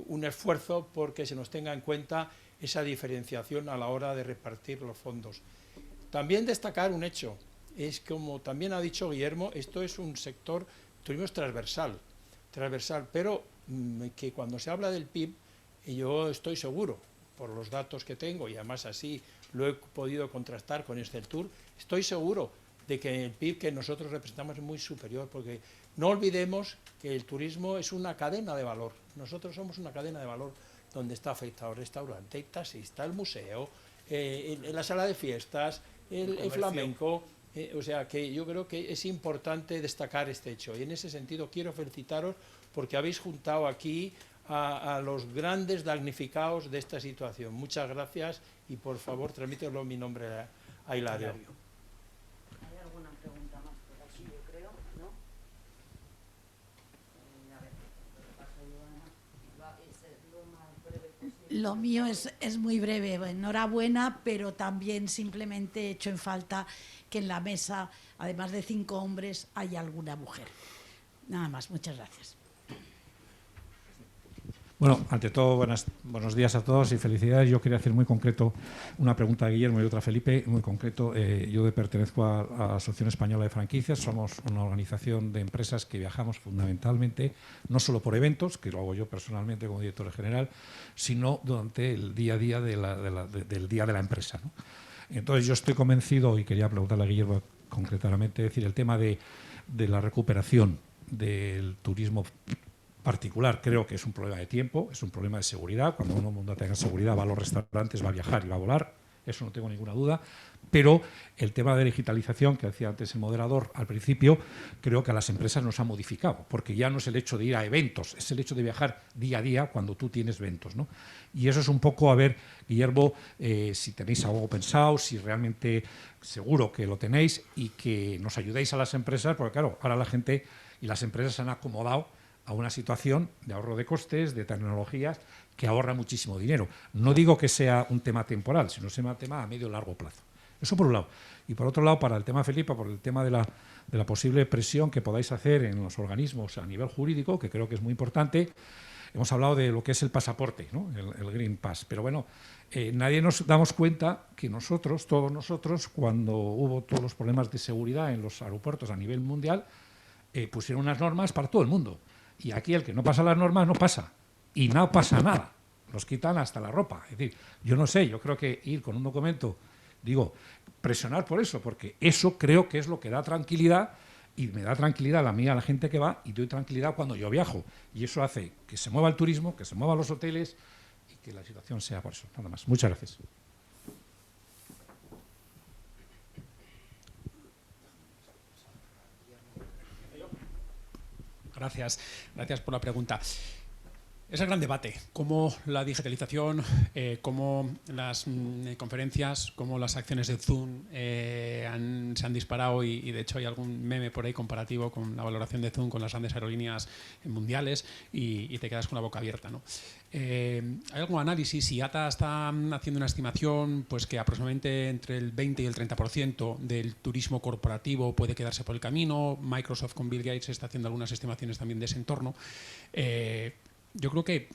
un esfuerzo porque se nos tenga en cuenta esa diferenciación a la hora de repartir los fondos. También destacar un hecho, es como también ha dicho Guillermo, esto es un sector, tuvimos transversal, pero que cuando se habla del PIB, yo estoy seguro, por los datos que tengo, y además así lo he podido contrastar con Exceltur, estoy seguro de que el PIB que nosotros representamos es muy superior, porque no olvidemos que el turismo es una cadena de valor. Nosotros somos una cadena de valor donde está afectado el restaurante, el taxista, el museo, la sala de fiestas, el flamenco. O sea que yo creo que es importante destacar este hecho. Y en ese sentido quiero felicitaros porque habéis juntado aquí a los grandes damnificados de esta situación. Muchas gracias y por favor transmítelo mi nombre a Hilario. ¿Hay alguna pregunta más por aquí, yo creo? ¿No? A ver, lo paso yo, Ana. Es lo más breve posible. Lo mío es muy breve. Enhorabuena, pero también simplemente he hecho en falta que en la mesa, además de 5 hombres, haya alguna mujer. Nada más, muchas gracias. Bueno, ante todo, buenos días a todos y felicidades. Yo quería hacer muy concreto una pregunta a Guillermo y otra a Felipe. Muy concreto, yo pertenezco a la Asociación Española de Franquicias. Somos una organización de empresas que viajamos fundamentalmente, no solo por eventos, que lo hago yo personalmente como director general, sino durante el día a día del día de la empresa, ¿no? Entonces yo estoy convencido, y quería preguntarle a Guillermo concretamente, es decir, el tema de la recuperación del turismo particular, creo que es un problema de tiempo, es un problema de seguridad. Cuando uno mundo tenga seguridad va a los restaurantes, va a viajar y va a volar, eso no tengo ninguna duda. Pero el tema de digitalización, que decía antes el moderador al principio, creo que a las empresas nos ha modificado, porque ya no es el hecho de ir a eventos, es el hecho de viajar día a día cuando tú tienes eventos, ¿no? Y eso es un poco, a ver, Guillermo, si tenéis algo pensado, si realmente seguro que lo tenéis y que nos ayudéis a las empresas, porque claro, ahora la gente y las empresas se han acomodado a una situación de ahorro de costes, de tecnologías, que ahorra muchísimo dinero. No digo que sea un tema temporal, sino sea un tema a medio y largo plazo. Eso por un lado. Y por otro lado, para el tema Felipe, por el tema de la posible presión que podáis hacer en los organismos a nivel jurídico, que creo que es muy importante, hemos hablado de lo que es el pasaporte, ¿no? El Green Pass. Pero bueno, nadie nos damos cuenta que nosotros, todos nosotros, cuando hubo todos los problemas de seguridad en los aeropuertos a nivel mundial, pusieron unas normas para todo el mundo. Y aquí el que no pasa las normas no pasa. Y no pasa nada. Nos quitan hasta la ropa. Es decir, yo no sé, yo creo que ir con un documento, digo, presionar por eso, porque eso creo que es lo que da tranquilidad, y me da tranquilidad a mí, a la gente que va, y doy tranquilidad cuando yo viajo. Y eso hace que se mueva el turismo, que se muevan los hoteles y que la situación sea por eso. Nada más. Muchas gracias. Gracias por la pregunta. Es el gran debate, cómo la digitalización, cómo las conferencias, cómo las acciones de Zoom se han disparado y de hecho hay algún meme por ahí comparativo con la valoración de Zoom con las grandes aerolíneas mundiales y te quedas con la boca abierta, ¿no? Hay algún análisis y IATA está haciendo una estimación pues que aproximadamente entre el 20 y el 30% del turismo corporativo puede quedarse por el camino. Microsoft con Bill Gates está haciendo algunas estimaciones también de ese entorno. Yo creo que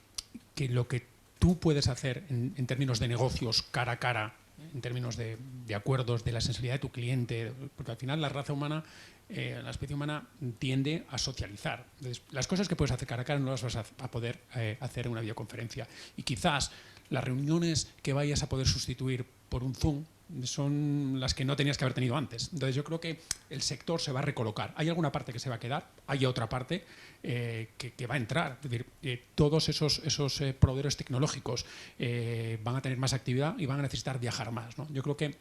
lo que tú puedes hacer en términos de negocios cara a cara, en términos de acuerdos, de la sensibilidad de tu cliente, porque al final la raza humana, la especie humana tiende a socializar. Entonces, las cosas que puedes hacer cara a cara no las vas a poder hacer en una videoconferencia. Y quizás las reuniones que vayas a poder sustituir por un Zoom son las que no tenías que haber tenido antes. Entonces yo creo que el sector se va a recolocar. Hay alguna parte que se va a quedar, hay otra parte que va a entrar. Es decir, todos esos proveedores tecnológicos van a tener más actividad y van a necesitar viajar más, ¿no? Yo creo que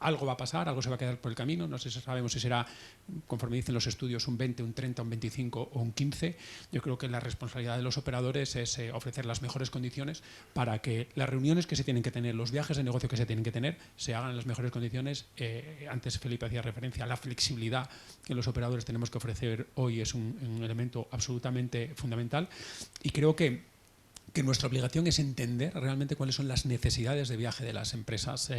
algo va a pasar, algo se va a quedar por el camino. No sé si sabemos si será, conforme dicen los estudios, un 20, un 30, un 25 o un 15. Yo creo que la responsabilidad de los operadores es ofrecer las mejores condiciones para que las reuniones que se tienen que tener, los viajes de negocio que se tienen que tener, se hagan en las mejores condiciones. Antes Felipe hacía referencia a la flexibilidad que los operadores tenemos que ofrecer hoy, es un elemento absolutamente fundamental, y creo que nuestra obligación es entender realmente cuáles son las necesidades de viaje de las empresas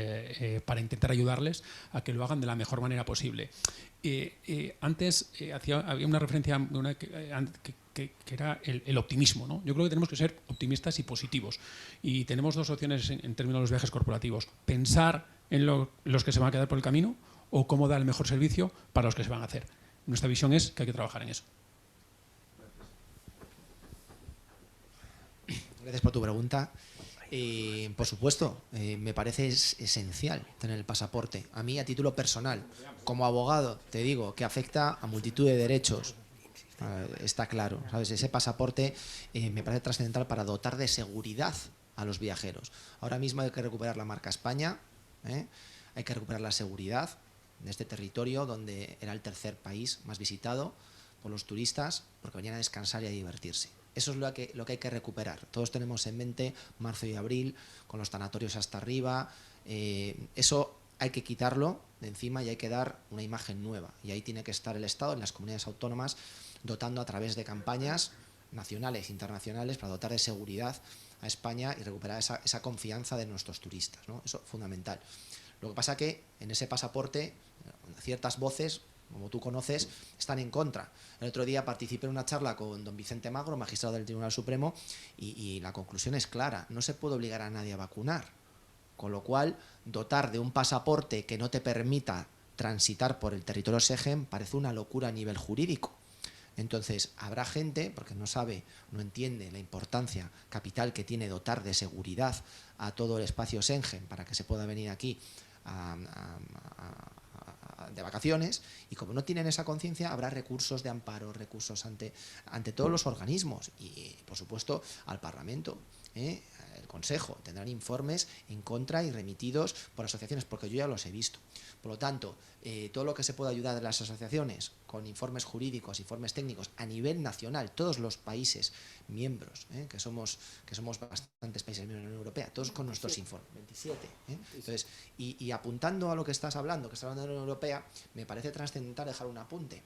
para intentar ayudarles a que lo hagan de la mejor manera posible. Antes había una referencia que era el optimismo, ¿no? Yo creo que tenemos que ser optimistas y positivos. Y tenemos dos opciones en términos de los viajes corporativos. Pensar en los que se van a quedar por el camino o cómo dar el mejor servicio para los que se van a hacer. Nuestra visión es que hay que trabajar en eso. Gracias por tu pregunta. Por supuesto, me parece esencial tener el pasaporte. A mí, a título personal, como abogado, te digo que afecta a multitud de derechos. Está claro, ¿sabes? Ese pasaporte me parece trascendental para dotar de seguridad a los viajeros. Ahora mismo hay que recuperar la marca España, hay que recuperar la seguridad de este territorio donde era el tercer país más visitado por los turistas porque venían a descansar y a divertirse. Eso es lo que hay que recuperar. Todos tenemos en mente marzo y abril, con los tanatorios hasta arriba. Eso hay que quitarlo de encima y hay que dar una imagen nueva. Y ahí tiene que estar el Estado, en las comunidades autónomas, dotando a través de campañas nacionales e internacionales para dotar de seguridad a España y recuperar esa confianza de nuestros turistas, ¿no? Eso es fundamental. Lo que pasa es que en ese pasaporte ciertas voces, como tú conoces, están en contra. El otro día participé en una charla con don Vicente Magro, magistrado del Tribunal Supremo, y la conclusión es clara: no se puede obligar a nadie a vacunar. Con lo cual, dotar de un pasaporte que no te permita transitar por el territorio Schengen parece una locura a nivel jurídico. Entonces, habrá gente, porque no sabe, no entiende la importancia capital que tiene dotar de seguridad a todo el espacio Schengen para que se pueda venir aquí de vacaciones, y como no tienen esa conciencia, habrá recursos de amparo, recursos ante todos los organismos y, por supuesto, al Parlamento. El Consejo tendrán informes en contra y remitidos por asociaciones, porque yo ya los he visto. Por lo tanto, todo lo que se pueda ayudar de las asociaciones con informes jurídicos, informes técnicos a nivel nacional, todos los países miembros, que somos bastantes países miembros de la Unión Europea, todos con nuestros informes, 27. Entonces, y apuntando a lo que estás hablando, de la Unión Europea, me parece trascendental dejar un apunte.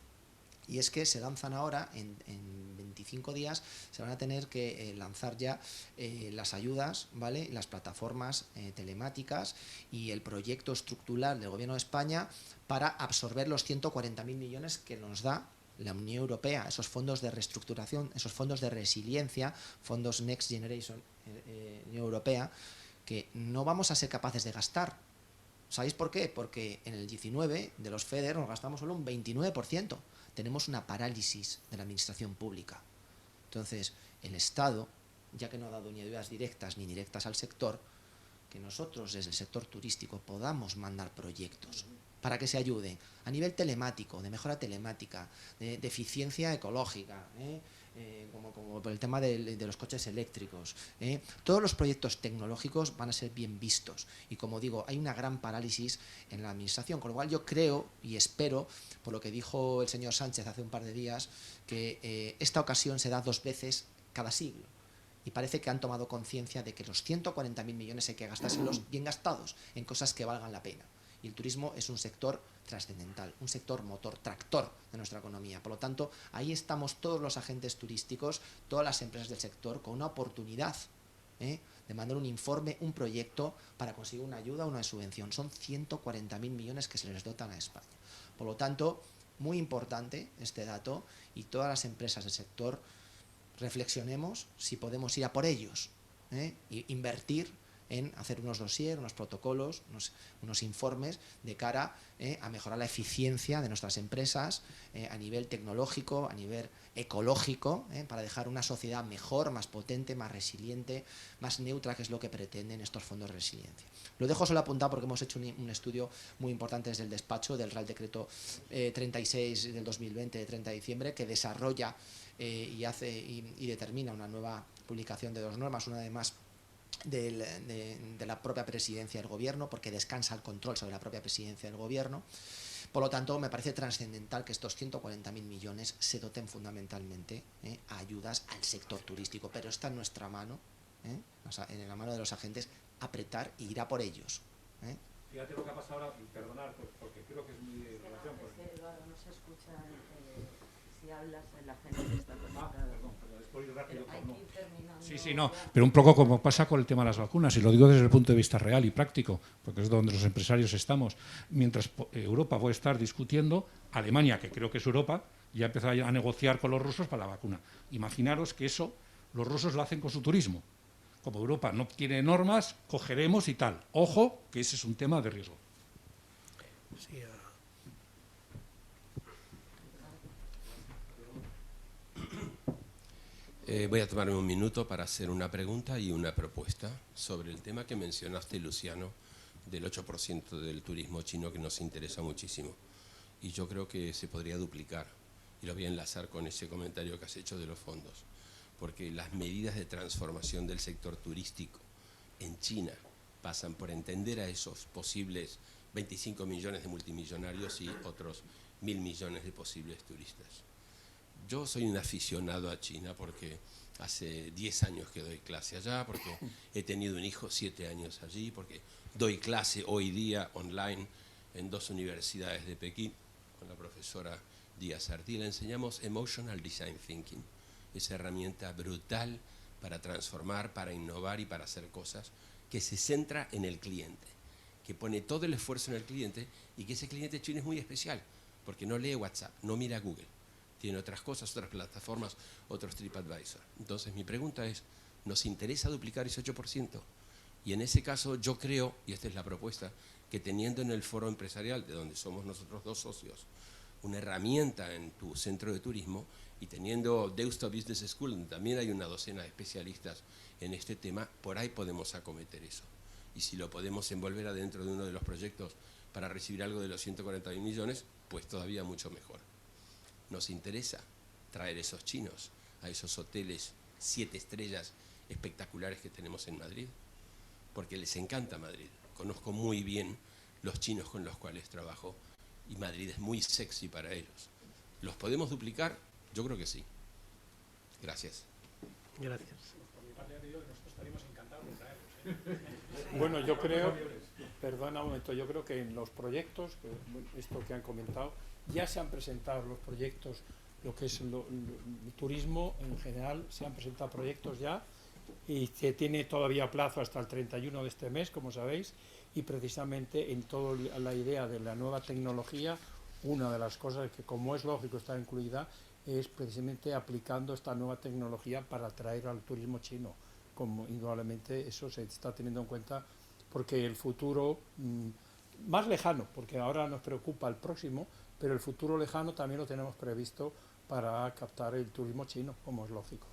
Y es que se lanzan ahora, en 25 días, se van a tener que lanzar ya las ayudas, ¿vale? Las plataformas telemáticas y el proyecto estructural del Gobierno de España para absorber los 140.000 millones que nos da la Unión Europea, esos fondos de reestructuración, esos fondos de resiliencia, fondos Next Generation Unión Europea, que no vamos a ser capaces de gastar. ¿Sabéis por qué? Porque en el 19 de los FEDER nos gastamos solo un 29%. Tenemos una parálisis de la administración pública. Entonces, el Estado, ya que no ha dado ni ayudas directas ni indirectas al sector, que nosotros desde el sector turístico podamos mandar proyectos para que se ayude a nivel telemático, de mejora telemática, de eficiencia ecológica, como por el tema de los coches eléctricos. Todos los proyectos tecnológicos van a ser bien vistos y, como digo, hay una gran parálisis en la administración, con lo cual yo creo y espero, por lo que dijo el señor Sánchez hace un par de días, que esta ocasión se da 2 veces cada siglo. Y parece que han tomado conciencia de que los 140.000 millones hay que gastárselos bien gastados en cosas que valgan la pena. Y el turismo es un sector trascendental, un sector motor, tractor de nuestra economía. Por lo tanto, ahí estamos todos los agentes turísticos, todas las empresas del sector, con una oportunidad de mandar un informe, un proyecto para conseguir una ayuda o una subvención. Son 140.000 millones que se les dotan a España. Por lo tanto, muy importante este dato, y todas las empresas del sector reflexionemos si podemos ir a por ellos, e invertir en hacer unos dossiers, unos protocolos, unos informes de cara a mejorar la eficiencia de nuestras empresas a nivel tecnológico, a nivel ecológico, para dejar una sociedad mejor, más potente, más resiliente, más neutra, que es lo que pretenden estos fondos de resiliencia. Lo dejo solo apuntado porque hemos hecho un estudio muy importante desde el despacho del Real Decreto 36 del 2020, de 30 de diciembre, que desarrolla y determina una nueva publicación de 2 normas, una además de la propia presidencia del gobierno, porque descansa el control sobre la propia presidencia del gobierno. Por lo tanto, me parece trascendental que estos 140.000 millones se doten fundamentalmente a ayudas al sector turístico, pero está en nuestra mano, en la mano de los agentes, apretar y ir a por ellos. Fíjate lo que ha pasado ahora, perdonad, porque creo que es muy de relación. Eduardo, no se escucha si hablas, la gente está conectada. Sí, no, pero un poco como pasa con el tema de las vacunas, y lo digo desde el punto de vista real y práctico, porque es donde los empresarios estamos. Mientras Europa puede estar discutiendo, Alemania, que creo que es Europa, ya empezó a negociar con los rusos para la vacuna. Imaginaros que eso los rusos lo hacen con su turismo. Como Europa no tiene normas, cogeremos y tal. Ojo, que ese es un tema de riesgo. Sí, Voy a tomarme un minuto para hacer una pregunta y una propuesta sobre el tema que mencionaste, Luciano, del 8% del turismo chino, que nos interesa muchísimo. Y yo creo que se podría duplicar, y lo voy a enlazar con ese comentario que has hecho de los fondos, porque las medidas de transformación del sector turístico en China pasan por entender a esos posibles 25 millones de multimillonarios y otros 1.000 millones de posibles turistas. Yo soy un aficionado a China porque hace 10 años que doy clase allá, porque he tenido un hijo 7 años allí, porque doy clase hoy día online en 2 universidades de Pekín con la profesora Díaz Ardila. Enseñamos Emotional Design Thinking, esa herramienta brutal para transformar, para innovar y para hacer cosas que se centra en el cliente, que pone todo el esfuerzo en el cliente, y que ese cliente chino es muy especial porque no lee WhatsApp, no mira Google, tiene otras cosas, otras plataformas, otros TripAdvisor. Entonces mi pregunta es, ¿nos interesa duplicar ese 8%? Y en ese caso yo creo, y esta es la propuesta, que teniendo en el foro empresarial, de donde somos nosotros 2 socios, una herramienta en tu centro de turismo, y teniendo Deusto Business School, donde también hay una docena de especialistas en este tema, por ahí podemos acometer eso. Y si lo podemos envolver adentro de uno de los proyectos para recibir algo de los 141 millones, pues todavía mucho mejor. Nos interesa traer esos chinos a esos hoteles 7 estrellas espectaculares que tenemos en Madrid, porque les encanta Madrid. Conozco muy bien los chinos con los cuales trabajo y Madrid es muy sexy para ellos. ¿Los podemos duplicar? Yo creo que sí. Gracias. Gracias. Bueno, yo creo, perdona un momento, yo creo que en los proyectos, esto que han comentado, ya se han presentado los proyectos, lo que es el turismo en general, se han presentado proyectos ya, y se tiene todavía plazo hasta el 31 de este mes, como sabéis, y precisamente en toda la idea de la nueva tecnología, una de las cosas que, como es lógico, está incluida, es precisamente aplicando esta nueva tecnología para atraer al turismo chino. Como indudablemente eso se está teniendo en cuenta, porque el futuro más lejano, porque ahora nos preocupa el próximo, pero el futuro lejano también lo tenemos previsto para captar el turismo chino, como es lógico.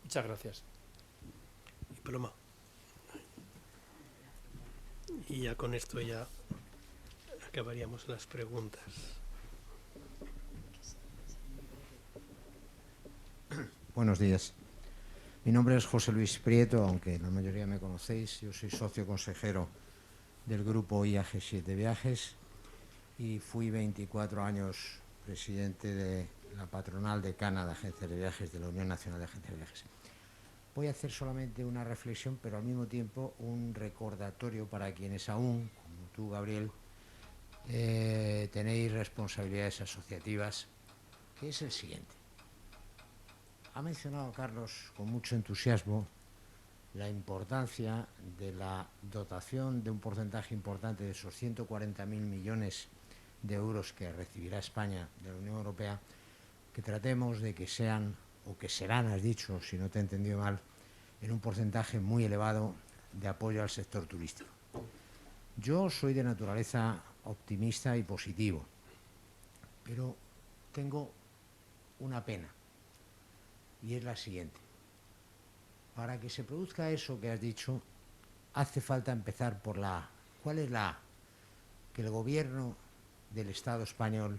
Muchas gracias. Y Paloma. Y ya con esto ya acabaríamos las preguntas. Buenos días. Mi nombre es José Luis Prieto, aunque la mayoría me conocéis. Yo soy socio consejero del grupo IAG 7 Viajes y fui 24 años presidente de la patronal decana de agencias de viajes de la Unión Nacional de Agencias de Viajes. Voy a hacer solamente una reflexión, pero al mismo tiempo un recordatorio para quienes aún, como tú, Gabriel, tenéis responsabilidades asociativas, que es el siguiente. Ha mencionado Carlos con mucho entusiasmo la importancia de la dotación de un porcentaje importante de esos 140.000 millones de euros que recibirá España de la Unión Europea, que tratemos de que sean, o que serán, has dicho, si no te he entendido mal, en un porcentaje muy elevado de apoyo al sector turístico. Yo soy de naturaleza optimista y positivo, pero tengo una pena, y es la siguiente. Para que se produzca eso que has dicho, hace falta empezar por la A. ¿Cuál es la A? Que el gobierno del Estado español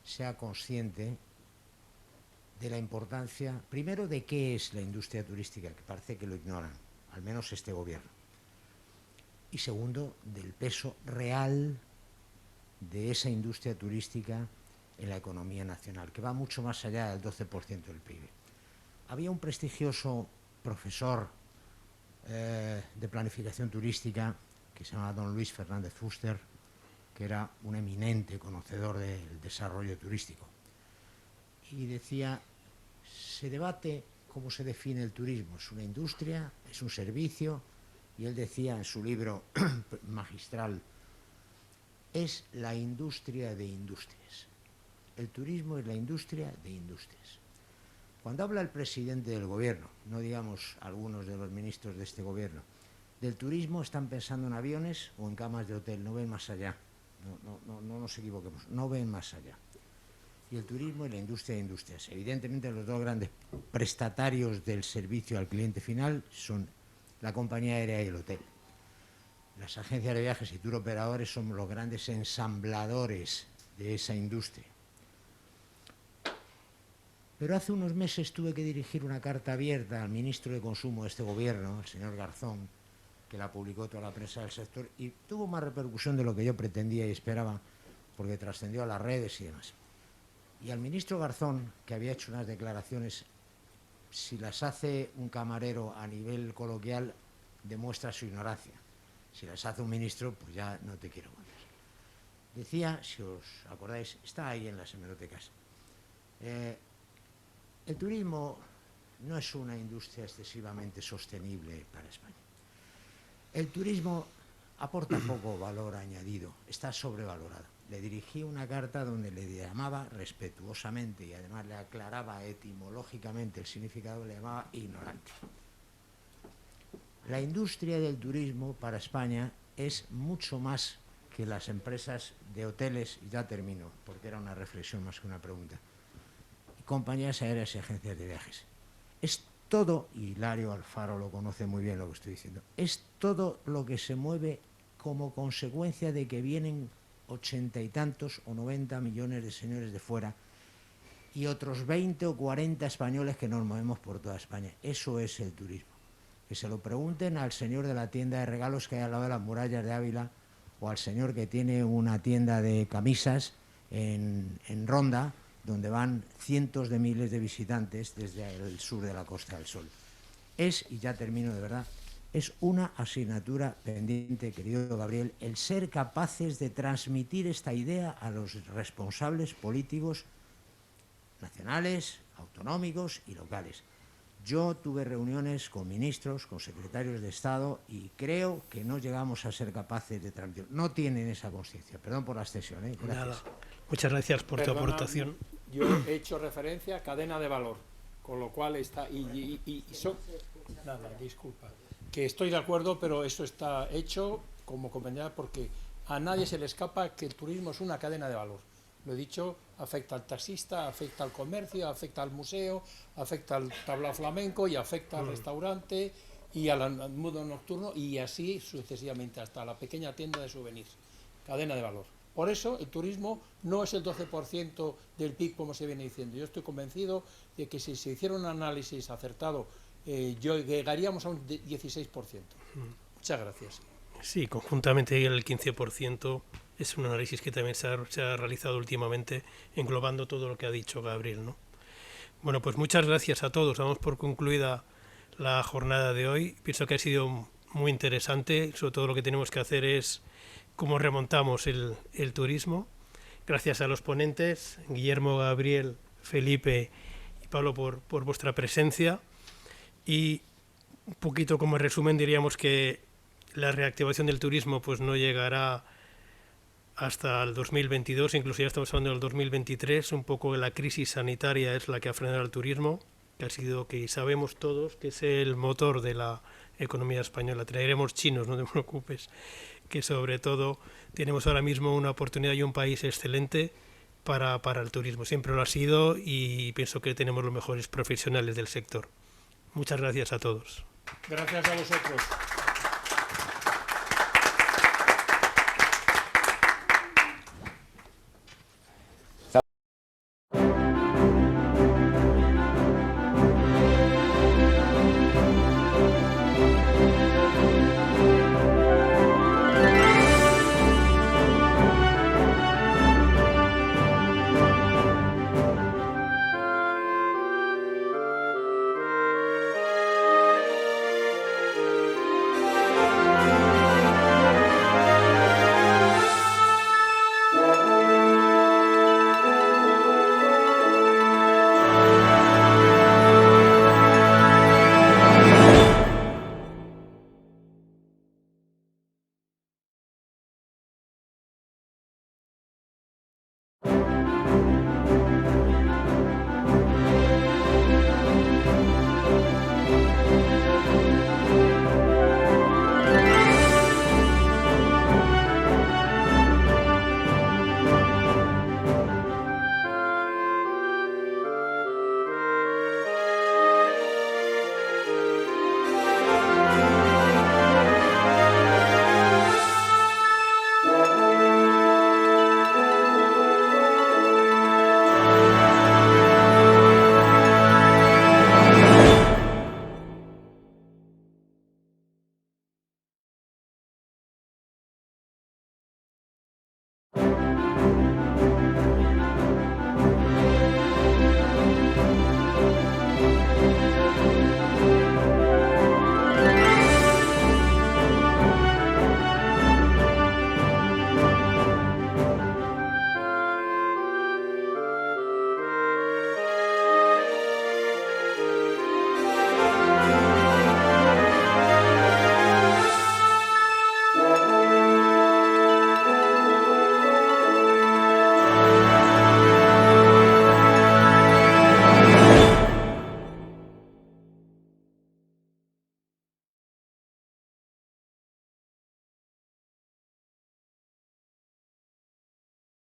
sea consciente de la importancia, primero, de qué es la industria turística, que parece que lo ignoran, al menos este gobierno, y segundo, del peso real de esa industria turística en la economía nacional, que va mucho más allá del 12% del PIB. Había un prestigioso profesor de planificación turística que se llamaba don Luis Fernández Fuster, que era un eminente conocedor del desarrollo turístico, y decía: se debate cómo se define el turismo, ¿es una industria, es un servicio? Y él decía en su libro magistral: es la industria de industrias. El turismo es la industria de industrias. Cuando habla el presidente del gobierno, no digamos algunos de los ministros de este gobierno, del turismo, están pensando en aviones o en camas de hotel, no ven más allá. No nos equivoquemos, no ven más allá. y el turismo y la industria de industrias. Evidentemente, los dos grandes prestatarios del servicio al cliente final son la compañía aérea y el hotel. Las agencias de viajes y tour operadores son los grandes ensambladores de esa industria. Pero hace unos meses tuve que dirigir una carta abierta al ministro de Consumo de este gobierno, el señor Garzón, que la publicó toda la prensa del sector, y tuvo más repercusión de lo que yo pretendía y esperaba, porque trascendió a las redes y demás. Y al ministro Garzón, que había hecho unas declaraciones, si las hace un camarero a nivel coloquial, demuestra su ignorancia. Si las hace un ministro, pues ya no te quiero contar. Decía, si os acordáis, está ahí en las hemerotecas, el turismo no es una industria excesivamente sostenible para España. El turismo aporta poco valor añadido, está sobrevalorado. Le dirigí una carta donde le llamaba respetuosamente y además le aclaraba etimológicamente el significado, le llamaba ignorante. La industria del turismo para España es mucho más que las empresas de hoteles, y ya termino, porque era una reflexión más que una pregunta, compañías aéreas y agencias de viajes. Es todo, y Hilario Alfaro lo conoce muy bien lo que estoy diciendo, es todo lo que se mueve como consecuencia de que vienen 80 y tantos o 90 millones de señores de fuera y otros 20 o 40 españoles que nos movemos por toda España. Eso es el turismo. Que se lo pregunten al señor de la tienda de regalos que hay al lado de las murallas de Ávila o al señor que tiene una tienda de camisas en Ronda, donde van cientos de miles de visitantes desde el sur de la Costa del Sol. Es, y ya termino de verdad, es una asignatura pendiente, querido Gabriel, el ser capaces de transmitir esta idea a los responsables políticos nacionales, autonómicos y locales. Yo tuve reuniones con ministros, con secretarios de Estado y creo que no llegamos a ser capaces de transmitir. No tienen esa conciencia. Perdón por la extensión. Gracias. Nada. Muchas gracias por tu aportación. Yo he hecho referencia a cadena de valor, con lo cual está... Nada, disculpa. Que estoy de acuerdo, pero eso está hecho como convendrá porque a nadie se le escapa que el turismo es una cadena de valor. Lo he dicho, afecta al taxista, afecta al comercio, afecta al museo, afecta al tablao flamenco y afecta al restaurante y al mundo nocturno y así sucesivamente hasta la pequeña tienda de souvenirs. Cadena de valor. Por eso el turismo no es el 12% del PIB como se viene diciendo. Yo estoy convencido de que si se hiciera un análisis acertado, llegaríamos a un 16%. Muchas gracias. Sí, conjuntamente el 15% es un análisis que también se ha realizado últimamente, englobando todo lo que ha dicho Gabriel, ¿no? Bueno, pues muchas gracias a todos. Damos por concluida la jornada de hoy. Pienso que ha sido muy interesante. Sobre todo lo que tenemos que hacer es cómo remontamos el turismo. Gracias a los ponentes, Guillermo, Gabriel, Felipe y Pablo por vuestra presencia. Y un poquito como resumen diríamos que la reactivación del turismo pues no llegará hasta el 2022, incluso ya estamos hablando del 2023. Un poco la crisis sanitaria es la que ha frenado el turismo, que ha sido, que sabemos todos, que es el motor de la economía española. Traeremos chinos, no te preocupes, que sobre todo tenemos ahora mismo una oportunidad y un país excelente para el turismo. Siempre lo ha sido y pienso que tenemos los mejores profesionales del sector. Muchas gracias a todos. Gracias a vosotros.